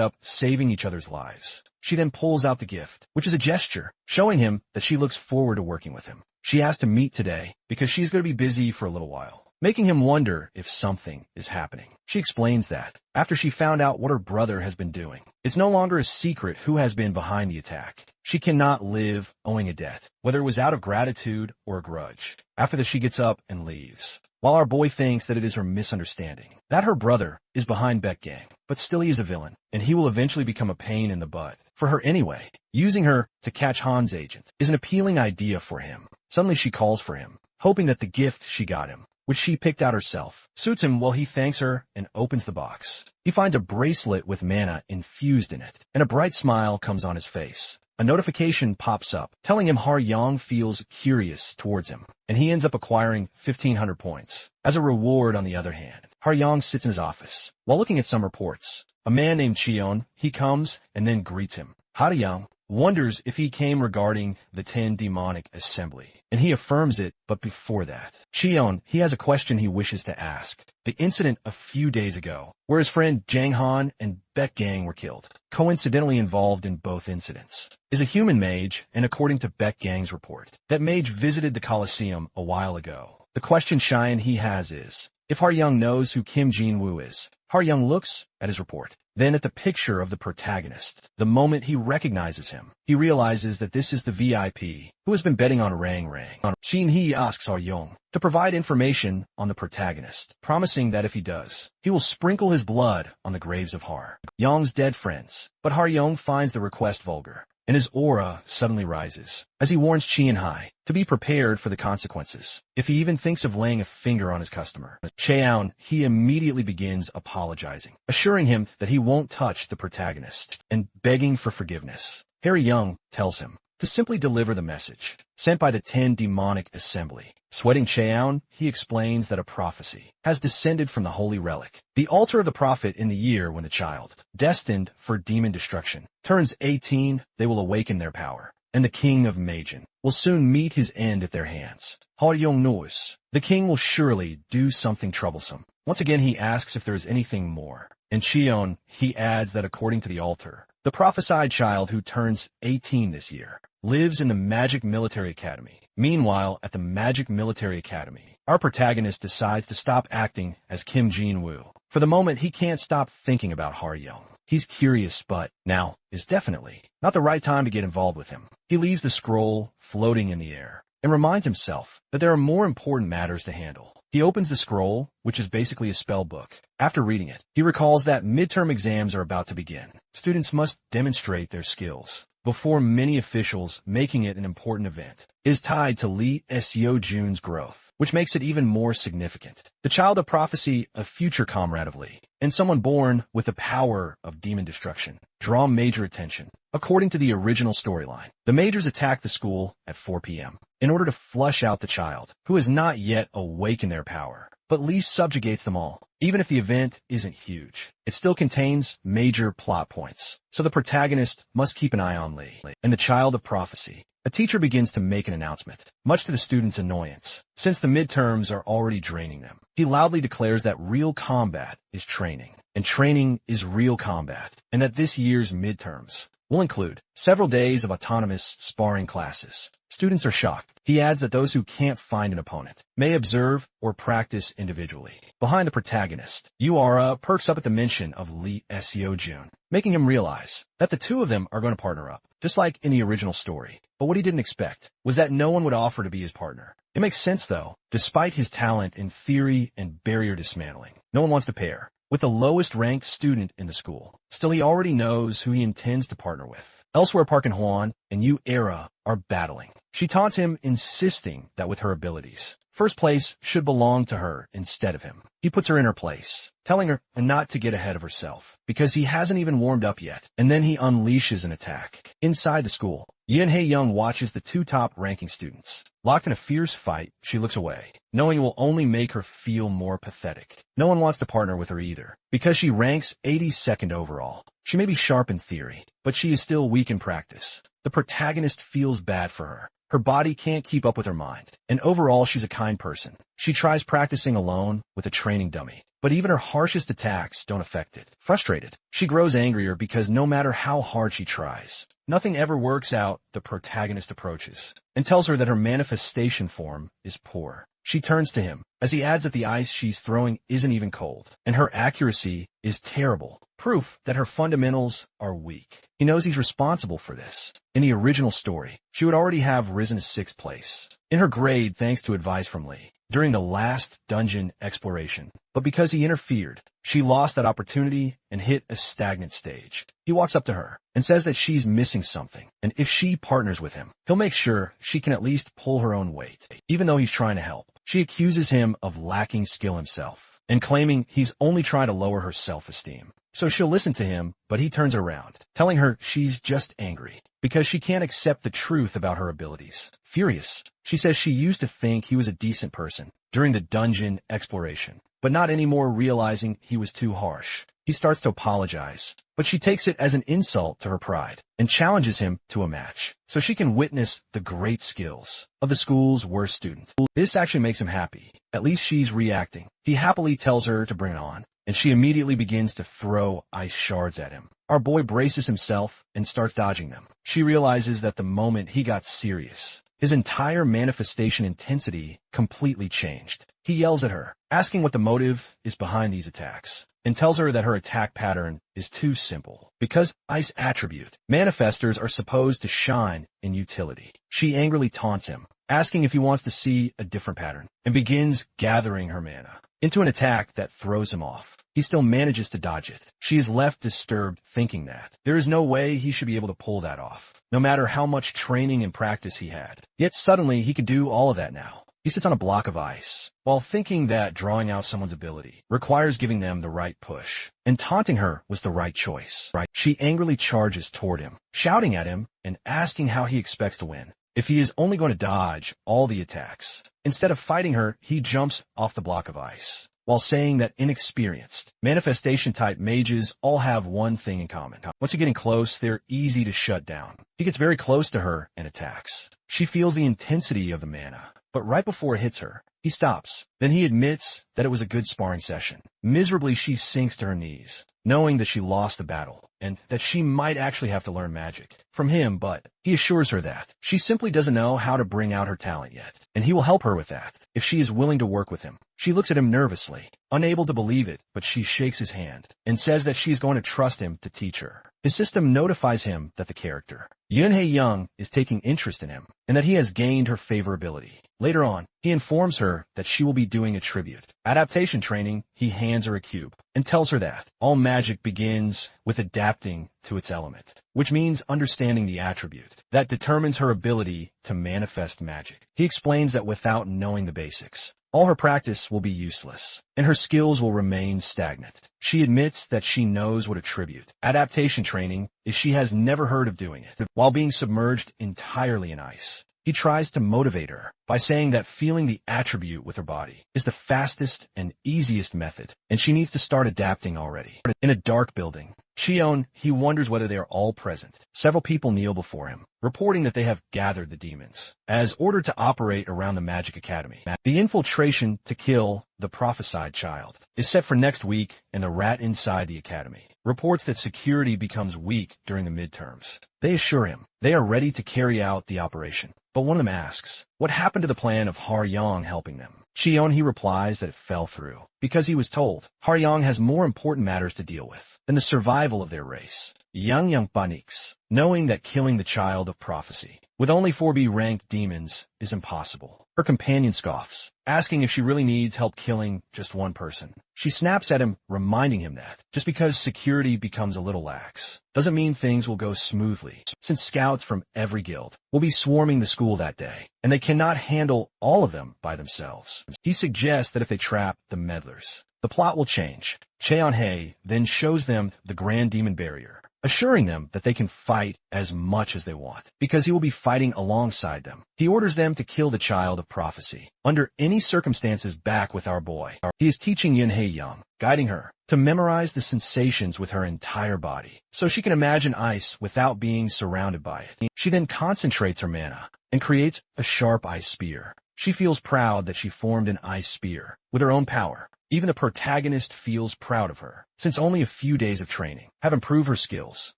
Speaker 1: up saving each other's lives. She then pulls out the gift, which is a gesture, showing him that she looks forward to working with him. She asked to meet today because she's going to be busy for a little while, making him wonder if something is happening. She explains that after she found out what her brother has been doing, it's no longer a secret who has been behind the attack. She cannot live owing a debt, whether it was out of gratitude or a grudge. After this, she gets up and leaves, while our boy thinks that it is her misunderstanding, that her brother is behind Bet Gang, but still he is a villain, and he will eventually become a pain in the butt for her anyway. Using her to catch Han's agent is an appealing idea for him. Suddenly she calls for him, hoping that the gift she got him which she picked out herself. Suits him while he thanks her and opens the box. He finds a bracelet with mana infused in it, and a bright smile comes on his face. A notification pops up, telling him Har-Yong feels curious towards him, and he ends up acquiring 1,500 points. As a reward, on the other hand, Har-Yong sits in his office. While looking at some reports, a man named Cheon, he comes and then greets him. Har-Yong wonders if he came regarding the 10 demonic assembly, and he affirms it, but before that, Cheon, he has a question he wishes to ask. The incident a few days ago, where his friend Jang Han and Baek Gang were killed, coincidentally involved in both incidents, is a human mage, and according to Baek Gang's report, that mage visited the Colosseum a while ago. The question Cheyenne he has is, if Har-Yong knows who Kim Jin-woo is. Har-Yong looks at his report, then at the picture of the protagonist. The moment he recognizes him, he realizes that this is the VIP who has been betting on Rang Rang. Shin-hee asks Har-Yong to provide information on the protagonist, promising that if he does, he will sprinkle his blood on the graves of Har-Yong's dead friends. But Har-Yong finds the request vulgar, and his aura suddenly rises, as he warns Chien-hai to be prepared for the consequences if he even thinks of laying a finger on his customer. Cheon, he immediately begins apologizing, assuring him that he won't touch the protagonist, and begging for forgiveness. Har-Yong tells him to simply deliver the message sent by the 10 demonic assembly. Sweating Cheon, he explains that a prophecy has descended from the holy relic, the altar of the prophet. In the year when the child, destined for demon destruction, turns 18, they will awaken their power, and the king of Mage will soon meet his end at their hands. Har-Yong knows the king will surely do something troublesome. Once again he asks if there is anything more, and Cheon, he adds that according to the altar, the prophesied child who turns 18 this year lives in the Magic Military Academy. Meanwhile, at the Magic Military Academy, our protagonist decides to stop acting as Kim Jin-woo. For the moment, he can't stop thinking about Har-Yong. He's curious, but now is definitely not the right time to get involved with him. He leaves the scroll floating in the air and reminds himself that there are more important matters to handle. He opens the scroll, which is basically a spell book. After reading it, he recalls that midterm exams are about to begin. Students must demonstrate their skills before many officials, making it an important event. It is tied to Lee Seo-jun's growth, which makes it even more significant. The child of prophecy, a future comrade of Lee, and someone born with the power of demon destruction, draw major attention. According to the original storyline, the Magers attack the school at 4 p.m. in order to flush out the child, who has not yet awakened their power. But Lee subjugates them all. Even if the event isn't huge, it still contains major plot points. So the protagonist must keep an eye on Lee. And the child of prophecy, a teacher begins to make an announcement, much to the students' annoyance, since the midterms are already draining them. He loudly declares that real combat is training, and training is real combat, and that this year's midterms will include several days of autonomous sparring classes. Students are shocked. He adds that those who can't find an opponent may observe or practice individually. Behind the protagonist, Yuara perks up at the mention of Lee Seo-jun, making him realize that the two of them are going to partner up, just like in the original story. But what he didn't expect was that no one would offer to be his partner. It makes sense though. Despite his talent in theory and barrier dismantling, no one wants to pair with the lowest ranked student in the school. Still, he already knows who he intends to partner with. Elsewhere, Park and Hwan and Yu Era are battling. She taunts him, insisting that with her abilities, first place should belong to her instead of him. He puts her in her place, telling her not to get ahead of herself, because he hasn't even warmed up yet, and then he unleashes an attack. Inside the school, Yin Hae-young watches the two top-ranking students. Locked in a fierce fight, she looks away, knowing it will only make her feel more pathetic. No one wants to partner with her either, because she ranks 82nd overall. She may be sharp in theory, but she is still weak in practice. The protagonist feels bad for her. Her body can't keep up with her mind, and overall she's a kind person. She tries practicing alone with a training dummy, but even her harshest attacks don't affect it. Frustrated, she grows angrier because no matter how hard she tries, nothing ever works out. The protagonist approaches and tells her that her manifestation form is poor. She turns to him as he adds that the ice she's throwing isn't even cold, and her accuracy is terrible, proof that her fundamentals are weak. He knows he's responsible for this. In the original story, she would already have risen to 6th place in her grade thanks to advice from Lee. during the last dungeon exploration. But because he interfered, she lost that opportunity and hit a stagnant stage. He walks up to her and says that she's missing something, and if she partners with him, he'll make sure she can at least pull her own weight, even though he's trying to help. She accuses him of lacking skill himself and claiming he's only trying to lower her self-esteem. So she'll listen to him, but he turns around, telling her she's just angry because she can't accept the truth about her abilities. Furious, she says she used to think he was a decent person during the dungeon exploration, but not anymore, realizing he was too harsh. He starts to apologize, but she takes it as an insult to her pride and challenges him to a match so she can witness the great skills of the school's worst student. This actually makes him happy. At least she's reacting. He happily tells her to bring it on, and she immediately begins to throw ice shards at him. Our boy braces himself and starts dodging them. She realizes that the moment he got serious, his entire manifestation intensity completely changed. He yells at her, asking what the motive is behind these attacks, and tells her that her attack pattern is too simple. Because ice attribute, manifestors are supposed to shine in utility. She angrily taunts him, asking if he wants to see a different pattern, and begins gathering her mana into an attack that throws him off. He still manages to dodge it. She is left disturbed, thinking that there is no way he should be able to pull that off, no matter how much training and practice he had. Yet suddenly he could do all of that now. He sits on a block of ice, while thinking that drawing out someone's ability requires giving them the right push, and taunting her was the right choice. She angrily charges toward him, shouting at him and asking how he expects to win if he is only going to dodge all the attacks. Instead of fighting her, he jumps off the block of ice, while saying that inexperienced manifestation-type mages all have one thing in common. Once you're getting close, they're easy to shut down. He gets very close to her and attacks. She feels the intensity of the mana, but right before it hits her, he stops. Then he admits that it was a good sparring session. Miserably, she sinks to her knees, knowing that she lost the battle and that she might actually have to learn magic from him, but he assures her that she simply doesn't know how to bring out her talent yet, and he will help her with that if she is willing to work with him. She looks at him nervously, unable to believe it, but she shakes his hand and says that she's going to trust him to teach her. His system notifies him that the character, Yunhei Young, is taking interest in him and that he has gained her favorability. Later on, he informs her that she will be doing a tribute adaptation training. He hands her a cube and tells her that all magic begins with adapting to its element, which means understanding the attribute that determines her ability to manifest magic. He explains that without knowing the basics, all her practice will be useless, and her skills will remain stagnant. She admits that she knows what a tribute adaptation training is. She has never heard of doing it while being submerged entirely in ice. He tries to motivate her by saying that feeling the attribute with her body is the fastest and easiest method, and she needs to start adapting already. In a dark building, Shion, he wonders whether they are all present. Several people kneel before him, reporting that they have gathered the demons, as ordered to operate around the Magic Academy. The infiltration to kill the prophesied child is set for next week, and the rat inside the academy reports that security becomes weak during the midterms. They assure him they are ready to carry out the operation, but one of them asks what happened to the plan of Har Yang helping them. Shion, he replies that it fell through because he was told Har Yang has more important matters to deal with than the survival of their race. Yang panics, knowing that killing the child of prophecy with only 4B-ranked demons is impossible. Her companion scoffs, asking if she really needs help killing just one person. She snaps at him, reminding him that just because security becomes a little lax doesn't mean things will go smoothly, since scouts from every guild will be swarming the school that day, and they cannot handle all of them by themselves. He suggests that if they trap the meddlers, the plot will change. Cheon-hae then shows them the Grand Demon Barrier, assuring them that they can fight as much as they want, because he will be fighting alongside them. He orders them to kill the child of prophecy under any circumstances. Back with our boy, he is teaching Yunhei Young, guiding her to memorize the sensations with her entire body, so she can imagine ice without being surrounded by it. She then concentrates her mana and creates a sharp ice spear. She feels proud that she formed an ice spear with her own power. Even the protagonist feels proud of her, since only a few days of training have improved her skills.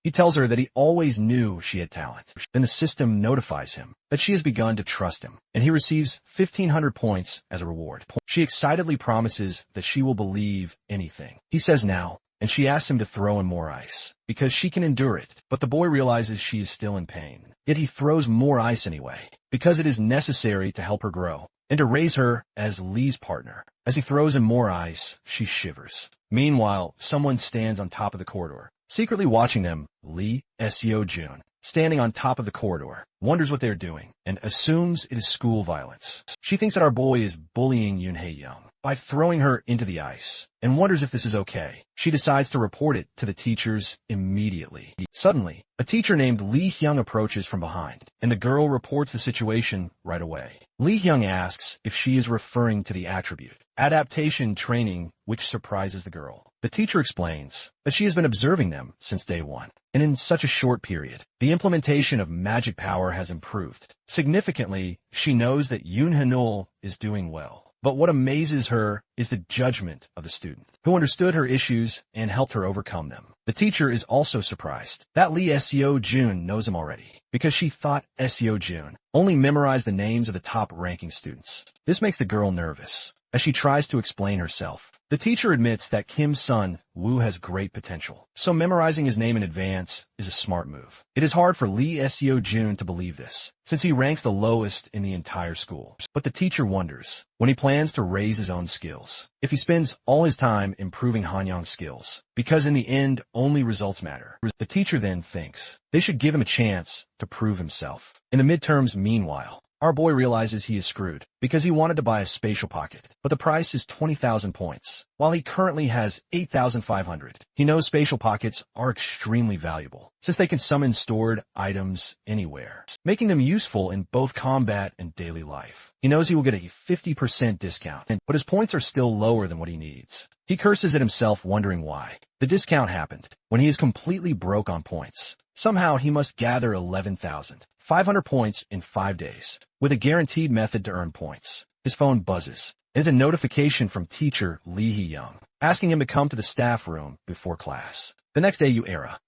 Speaker 1: He tells her that he always knew she had talent. Then the system notifies him that she has begun to trust him, and he receives 1,500 points as a reward. She excitedly promises that she will believe anything he says now, and she asks him to throw in more ice, because she can endure it. But the boy realizes she is still in pain. Yet he throws more ice anyway, because it is necessary to help her grow. and to raise her as Lee's partner. As he throws in more ice, she shivers. Meanwhile, someone stands on top of the corridor. Secretly watching them, Lee, Seo-jun, standing on top of the corridor, wonders what they're doing, and assumes it is school violence. She thinks that our boy is bullying Yoon Hae-young by throwing her into the ice, and wonders if this is okay. She decides to report it to the teachers immediately. Suddenly, a teacher named Lee Hyung approaches from behind, and the girl reports the situation right away. Lee Hyung asks if she is referring to the attribute adaptation training, which surprises the girl. The teacher explains that she has been observing them since day one, and in such a short period, the implementation of magic power has improved. Significantly, she knows that Yoon Hanul is doing well. But what amazes her is the judgment of the student, who understood her issues and helped her overcome them. The teacher is also surprised that Lee Seo-jun knows him already, because she thought Seo-jun only memorized the names of the top-ranking students. This makes the girl nervous, as she tries to explain herself. The teacher admits that Kim's son, Woo, has great potential, so memorizing his name in advance is a smart move. It is hard for Lee Seo-jun to believe this, since he ranks the lowest in the entire school. But the teacher wonders, when he plans to raise his own skills, if he spends all his time improving Hanyang's skills, because in the end, only results matter. The teacher then thinks they should give him a chance to prove himself. In the midterms, meanwhile, our boy realizes he is screwed because he wanted to buy a spatial pocket, but the price is 20,000 points, while he currently has 8,500. He knows spatial pockets are extremely valuable, since they can summon stored items anywhere, making them useful in both combat and daily life. He knows he will get a 50% discount, but his points are still lower than what he needs. He curses at himself, wondering why the discount happened when he is completely broke on points. Somehow he must gather 11,500 points in 5 days, with a guaranteed method to earn points. His phone buzzes. It is a notification from teacher Lee Hee-young, asking him to come to the staff room before class. The next day,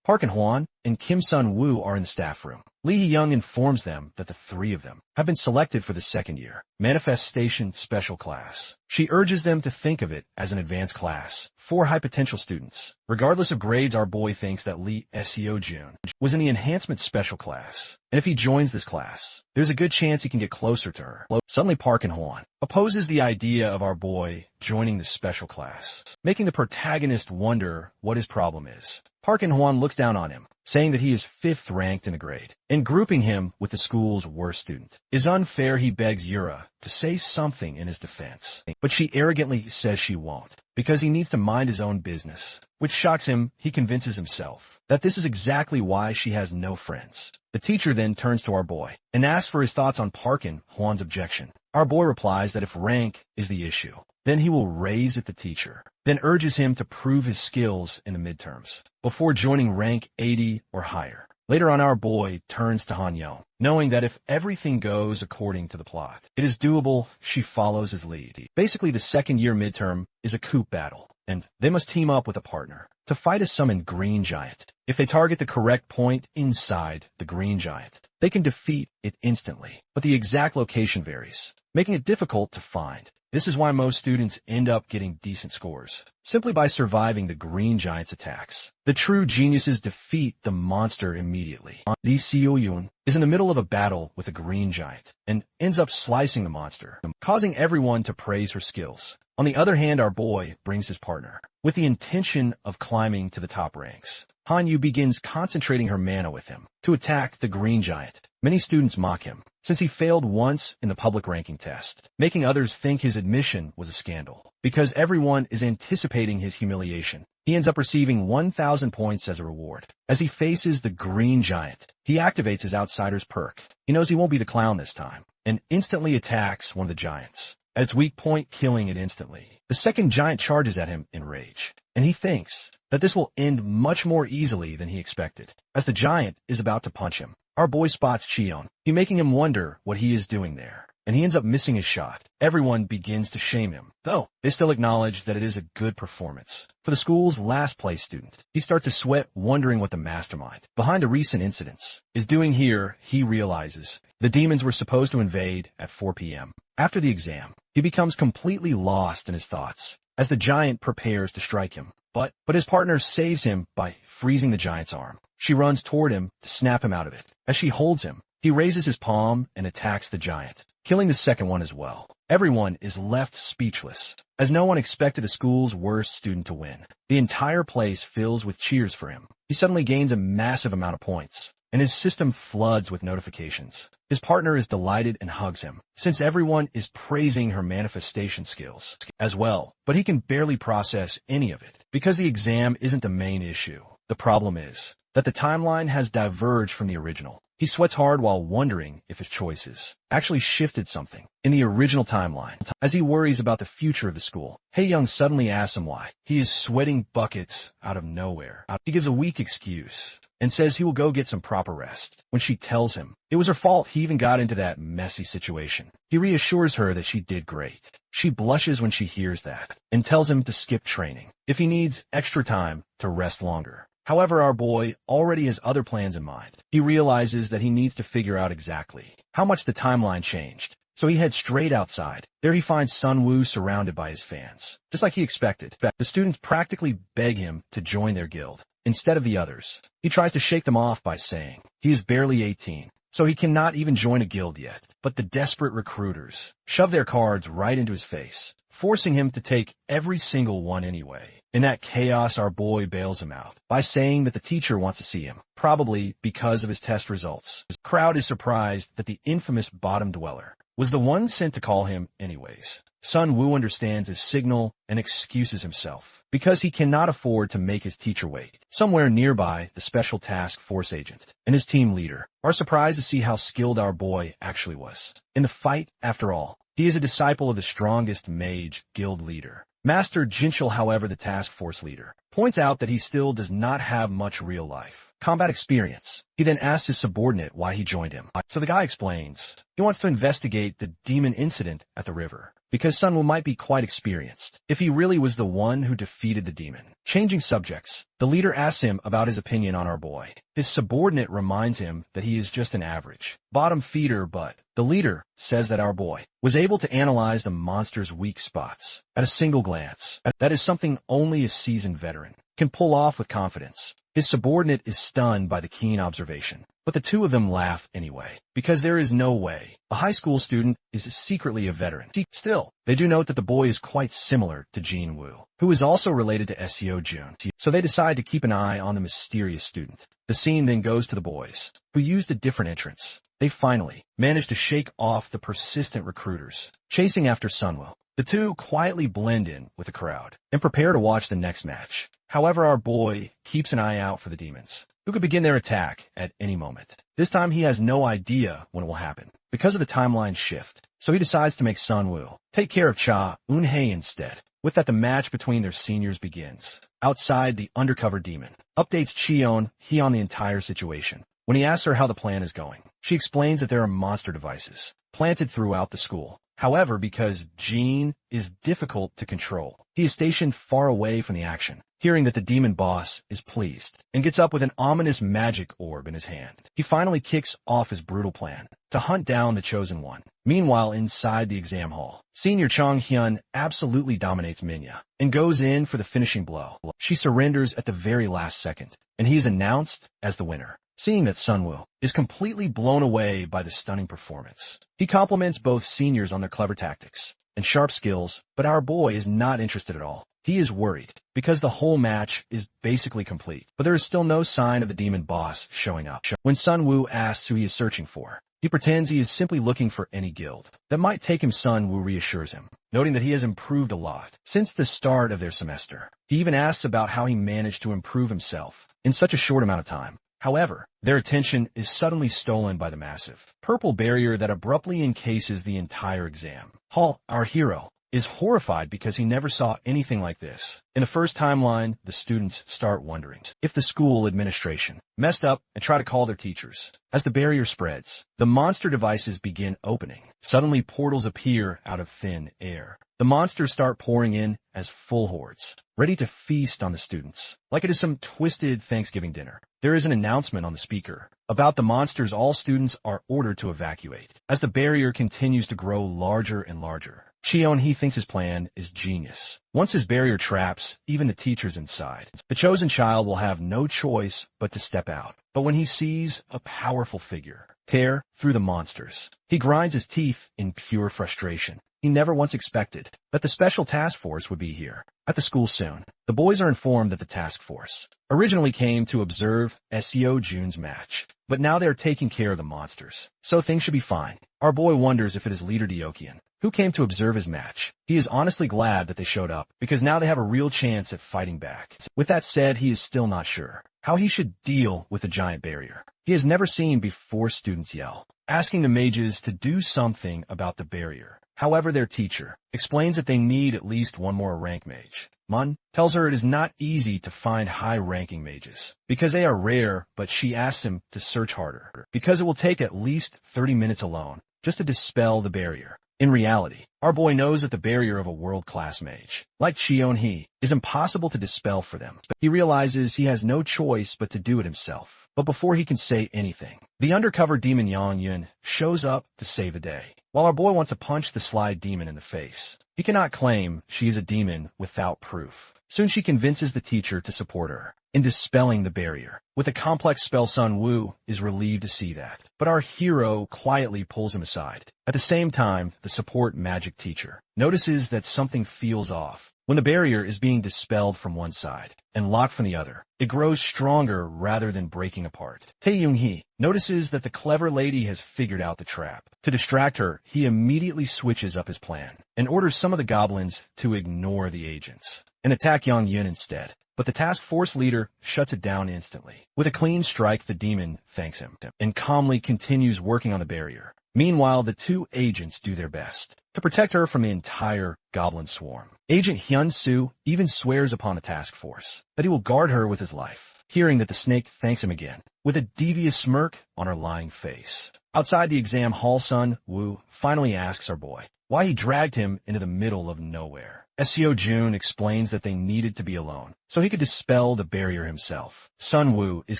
Speaker 1: Park and-hwan and Kim Sun-woo are in the staff room. Lee Hee-young informs them that the three of them have been selected for the second year Manifestation Special Class. She urges them to think of it as an advanced class for high potential students. Regardless of grades, our boy thinks that Lee Seo-jun was in the Enhancement Special Class, and if he joins this class, there's a good chance he can get closer to her. Suddenly, Park and-hwan opposes the idea of our boy joining the special class, making the protagonist wonder what his problem is. Park and-hwan looks down on him, saying that he is 5th ranked in the grade, and grouping him with the school's worst student is unfair. He begs Yura to say something in his defense, but she arrogantly says she won't, because he needs to mind his own business, which shocks him. He convinces himself that this is exactly why she has no friends. The teacher then turns to our boy and asks for his thoughts on Park and-hwan's objection. Our boy replies that if rank is the issue, then he will raise at the teacher, then urges him to prove his skills in the midterms before joining rank 80 or higher. Later on, our boy turns to Han-young, knowing that if everything goes according to the plot, it is doable. She follows his lead. Basically, the second-year midterm is a coup battle, and they must team up with a partner to fight a summoned green giant. If they target the correct point inside the green giant, they can defeat it instantly, but the exact location varies, making it difficult to find. This is why most students end up getting decent scores, simply by surviving the green giant's attacks. The true geniuses defeat the monster immediately. Lee Seo-yun is in the middle of a battle with a green giant, and ends up slicing the monster, causing everyone to praise her skills. On the other hand, our boy brings his partner, with the intention of climbing to the top ranks. Han-yu begins concentrating her mana with him to attack the green giant. Many students mock him, since he failed once in the public ranking test, making others think his admission was a scandal. Because everyone is anticipating his humiliation, he ends up receiving 1,000 points as a reward. As he faces the green giant, he activates his outsider's perk. He knows he won't be the clown this time, and instantly attacks one of the giants, at its weak point, killing it instantly. The second giant charges at him in rage, and he thinks that this will end much more easily than he expected. As the giant is about to punch him, our boy spots Cheon, making him wonder what he is doing there, and he ends up missing his shot. Everyone begins to shame him, though they still acknowledge that it is a good performance. For the school's last place student, he starts to sweat, wondering what the mastermind behind the recent incidents is doing here. He realizes the demons were supposed to invade at 4 p.m. After the exam, he becomes completely lost in his thoughts as the giant prepares to strike him. But his partner saves him by freezing the giant's arm. She runs toward him to snap him out of it. As she holds him, he raises his palm and attacks the giant, killing the second one as well. Everyone is left speechless, as no one expected the school's worst student to win. The entire place fills with cheers for him. He suddenly gains a massive amount of points, and his system floods with notifications. His partner is delighted and hugs him, since everyone is praising her manifestation skills as well, but he can barely process any of it, because the exam isn't the main issue. The problem is that the timeline has diverged from the original. He sweats hard while wondering if his choices actually shifted something in the original timeline. As he worries about the future of the school, Hae-young suddenly asks him why. He is sweating buckets out of nowhere. He gives a weak excuse and says he will go get some proper rest. When she tells him it was her fault he even got into that messy situation, he reassures her that she did great. She blushes when she hears that and tells him to skip training if he needs extra time to rest longer. However, our boy already has other plans in mind. He realizes that he needs to figure out exactly how much the timeline changed, so he heads straight outside. There he finds Sunwoo surrounded by his fans. Just like he expected, the students practically beg him to join their guild instead of the others. He tries to shake them off by saying he is barely 18, so he cannot even join a guild yet. But the desperate recruiters shove their cards right into his face, forcing him to take every single one anyway. In that chaos, our boy bails him out by saying that the teacher wants to see him, probably because of his test results. The crowd is surprised that the infamous bottom dweller was the one sent to call him anyways. Sunwoo understands his signal and excuses himself because he cannot afford to make his teacher wait. Somewhere nearby, the Special Task Force agent and his team leader are surprised to see how skilled our boy actually was in the fight. After all, he is a disciple of the strongest Mage guild leader. Master Jinchul, however, the task force leader, points out that he still does not have much real-life combat experience. He then asks his subordinate why he joined him. So the guy explains he wants to investigate the demon incident at the river, because Sunwoo might be quite experienced if he really was the one who defeated the demon. Changing subjects, the leader asks him about his opinion on our boy. His subordinate reminds him that he is just an average bottom feeder, but the leader says that our boy was able to analyze the monster's weak spots at a single glance. That is something only a seasoned veteran can pull off with confidence. His subordinate is stunned by the keen observation, but the two of them laugh anyway, because there is no way a high school student is secretly a veteran. Still, they do note that the boy is quite similar to Jin-woo, who is also related to Seo Jun, so they decide to keep an eye on the mysterious student. The scene then goes to the boys, who used a different entrance. They finally manage to shake off the persistent recruiters chasing after Sunwoo. The two quietly blend in with the crowd and prepare to watch the next match. However, our boy keeps an eye out for the demons, who could begin their attack at any moment. This time he has no idea when it will happen because of the timeline shift, so he decides to make Sunwoo take care of Cha Eun-hae instead. With that, the match between their seniors begins. Outside, the undercover demon updates Cheon-hee on the entire situation. When he asks her how the plan is going, she explains that there are monster devices planted throughout the school. However, because Jean is difficult to control, he is stationed far away from the action. Hearing that the demon boss is pleased and gets up with an ominous magic orb in his hand, he finally kicks off his brutal plan to hunt down the chosen one. Meanwhile, inside the exam hall, senior Chong Hyun absolutely dominates Minya and goes in for the finishing blow. She surrenders at the very last second, and he is announced as the winner. Seeing that Sunwoo is completely blown away by the stunning performance, he compliments both seniors on their clever tactics and sharp skills, but our boy is not interested at all. He is worried because the whole match is basically complete, but there is still no sign of the demon boss showing up. When Sunwoo asks who he is searching for, he pretends he is simply looking for any guild that might take him. Sunwoo reassures him, noting that he has improved a lot since the start of their semester. He even asks about how he managed to improve himself in such a short amount of time. However, their attention is suddenly stolen by the massive purple barrier that abruptly encases the entire exam hall. Our hero is horrified because he never saw anything like this. In the first timeline, the students start wondering if the school administration messed up and try to call their teachers. As the barrier spreads, the monster devices begin opening. Suddenly, portals appear out of thin air. The monsters start pouring in as full hordes, ready to feast on the students, like it is some twisted Thanksgiving dinner. There is an announcement on the speaker about the monsters. All students are ordered to evacuate. As the barrier continues to grow larger and larger, Cheon-hee thinks his plan is genius. Once his barrier traps even the teachers inside, the chosen child will have no choice but to step out. But when he sees a powerful figure tear through the monsters. He grinds his teeth in pure frustration. He never once expected that the special task force would be here at the school soon. The boys are informed that the task force originally came to observe Seo Jun's match, but now they are taking care of the monsters, so things should be fine. Our boy wonders if it is leader Deokian who came to observe his match. He is honestly glad that they showed up, because now they have a real chance at fighting back. With that said, he is still not sure how he should deal with the giant barrier. He has never seen before students yell, asking the mages to do something about the barrier. However, their teacher explains that they need at least one more rank mage. Mun tells her it is not easy to find high-ranking mages, because they are rare, but she asks him to search harder, because it will take at least 30 minutes alone just to dispel the barrier. In reality, our boy knows that the barrier of a world-class mage, like Cheon-hee, is impossible to dispel for them. He realizes he has no choice but to do it himself. But before he can say anything, the undercover demon Yang Yun shows up to save the day. While our boy wants to punch the sly demon in the face, he cannot claim she is a demon without proof. Soon she convinces the teacher to support her in dispelling the barrier. With a complex spell, Sun Woo is relieved to see that, but our hero quietly pulls him aside. At the same time, the support magic teacher notices that something feels off. When the barrier is being dispelled from one side and locked from the other, it grows stronger rather than breaking apart. Tae Young-hee notices that the clever lady has figured out the trap. To distract her, he immediately switches up his plan and orders some of the goblins to ignore the agents and attack Yang Yun instead. But the task force leader shuts it down instantly. With a clean strike, the demon thanks him and calmly continues working on the barrier. Meanwhile, the two agents do their best to protect her from the entire goblin swarm. Agent Hyun-soo even swears upon the task force that he will guard her with his life. Hearing that, the snake thanks him again, with a devious smirk on her lying face. Outside the exam hall, Sun Woo finally asks our boy why he dragged him into the middle of nowhere. Seo Jun explains that they needed to be alone, so he could dispel the barrier himself. Sun Woo is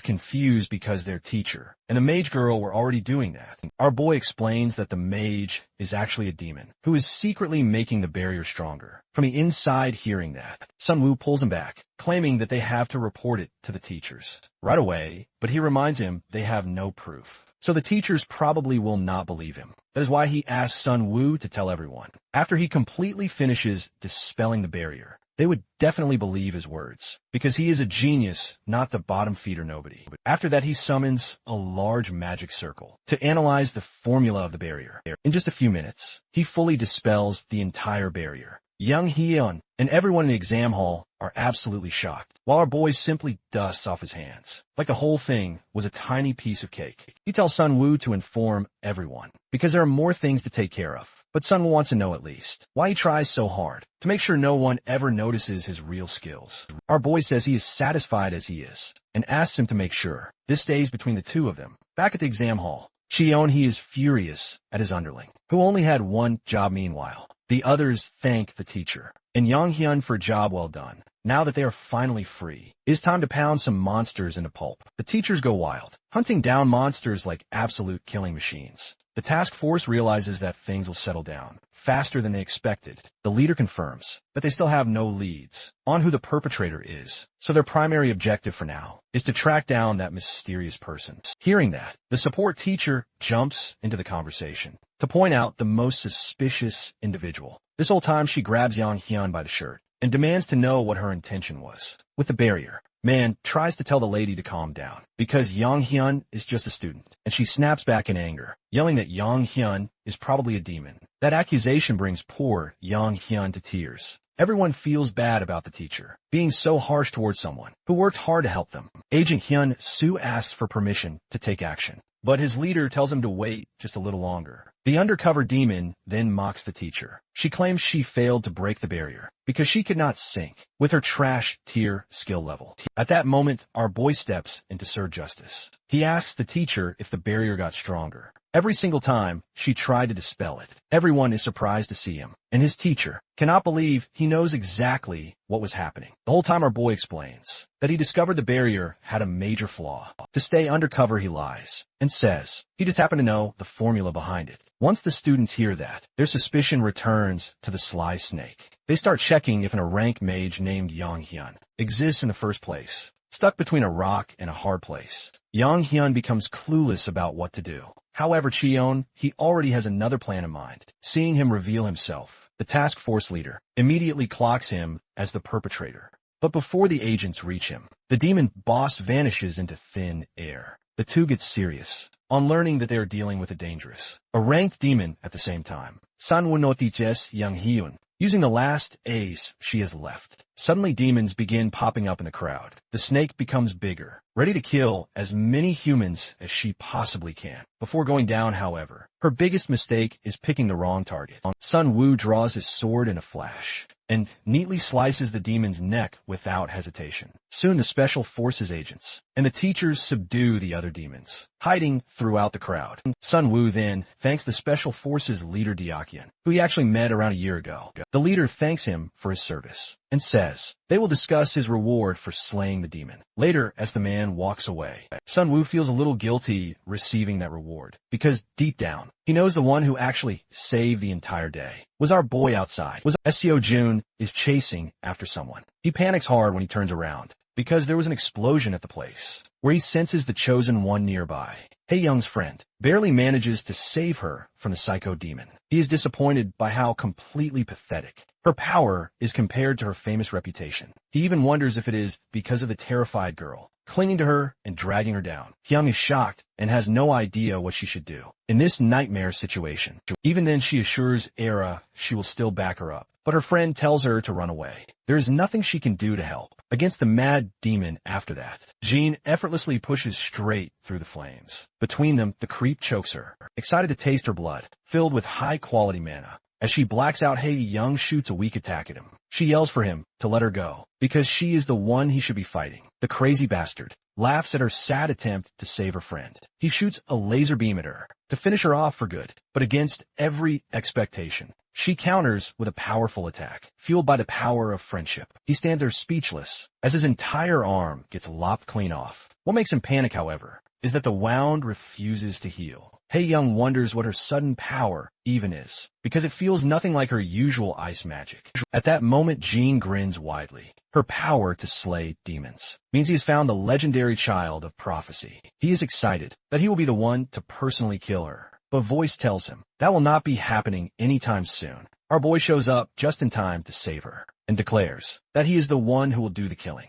Speaker 1: confused because their teacher and the mage girl were already doing that. Our boy explains that the mage is actually a demon who is secretly making the barrier stronger. From the inside, hearing that, Sun Woo pulls him back, claiming that they have to report it to the teachers right away, but he reminds him they have no proof. So the teachers probably will not believe him. That is why he asks Sun Woo to tell everyone. After he completely finishes dispelling the barrier, they would definitely believe his words, because he is a genius, not the bottom feeder nobody. After that, he summons a large magic circle to analyze the formula of the barrier. In just a few minutes, he fully dispels the entire barrier. Young Hyun and everyone in the exam hall are absolutely shocked, while our boy simply dusts off his hands, like the whole thing was a tiny piece of cake. He tells Sun Woo to inform everyone, because there are more things to take care of. But Sun Woo wants to know at least why he tries so hard to make sure no one ever notices his real skills. Our boy says he is satisfied as he is, and asks him to make sure this stays between the two of them. Back at the exam hall, Cheon-hee is furious at his underling, who only had one job. Meanwhile, the others thank the teacher and Yang Hyun for a job well done. Now that they are finally free, it is time to pound some monsters into pulp. The teachers go wild, hunting down monsters like absolute killing machines. The task force realizes that things will settle down faster than they expected. The leader confirms that they still have no leads on who the perpetrator is, so their primary objective for now is to track down that mysterious person. Hearing that, the support teacher jumps into the conversation to point out the most suspicious individual. This whole time, she grabs Yang Hyun by the shirt and demands to know what her intention was with the barrier. Man tries to tell the lady to calm down because Yang Hyun is just a student, and she snaps back in anger, yelling that Yang Hyun is probably a demon. That accusation brings poor Yang Hyun to tears. Everyone feels bad about the teacher being so harsh towards someone who worked hard to help them. Agent Hyun-soo asks for permission to take action, but his leader tells him to wait just a little longer. The undercover demon then mocks the teacher. She claims she failed to break the barrier because she could not sync with her trash tier skill level. At that moment, our boy steps into Sir Justice. He asks the teacher if the barrier got stronger. Every single time she tried to dispel it, everyone is surprised to see him, and his teacher cannot believe he knows exactly what was happening. The whole time, our boy explains that he discovered the barrier had a major flaw. To stay undercover, he lies and says he just happened to know the formula behind it. Once the students hear that, their suspicion returns to the sly snake. They start checking if a rank mage named Yang Hyun exists in the first place. Stuck between a rock and a hard place, Yang Hyun becomes clueless about what to do. However, Chion, he already has another plan in mind. Seeing him reveal himself, the task force leader immediately clocks him as the perpetrator. But before the agents reach him, the demon boss vanishes into thin air. The two get serious on learning that they are dealing with a ranked demon at the same time. Sanwoo no teaches Young Hyun, using the last ace she has left. Suddenly demons begin popping up in the crowd. The snake becomes bigger, ready to kill as many humans as she possibly can. Before going down, however, her biggest mistake is picking the wrong target. Sun Woo draws his sword in a flash and neatly slices the demon's neck without hesitation. Soon the special forces agents and the teachers subdue the other demons, hiding throughout the crowd. Sun Woo then thanks the special forces leader Deokyeon, who he actually met around a year ago. The leader thanks him for his service and says they will discuss his reward for slaying the demon later as the man walks away. Sun Woo feels a little guilty receiving that reward because deep down, he knows the one who actually saved the entire day was our boy outside. Seo Jun is chasing after someone. He panics hard when he turns around because there was an explosion at the place where he senses the chosen one nearby. Hae-young's friend barely manages to save her from the psycho demon. He is disappointed by how completely pathetic her power is compared to her famous reputation. He even wonders if it is because of the terrified girl clinging to her and dragging her down. Hyung is shocked and has no idea what she should do in this nightmare situation. Even then, she assures Era she will still back her up, but her friend tells her to run away. There is nothing she can do to help against the mad demon after that. Jean effortlessly pushes straight through the flames. Between them, the creep chokes her. Excited to taste her blood, filled with high-quality mana. As she blacks out, Hae-young shoots a weak attack at him. She yells for him to let her go, because she is the one he should be fighting. The crazy bastard laughs at her sad attempt to save her friend. He shoots a laser beam at her to finish her off for good, but against every expectation, she counters with a powerful attack, fueled by the power of friendship. He stands there speechless as his entire arm gets lopped clean off. What makes him panic, however, is that the wound refuses to heal. Hae-young wonders what her sudden power even is, because it feels nothing like her usual ice magic. At that moment, Jean grins widely. Her power to slay demons means he has found the legendary child of prophecy. He is excited that he will be the one to personally kill her, but voice tells him that will not be happening anytime soon. Our boy shows up just in time to save her and declares that he is the one who will do the killing.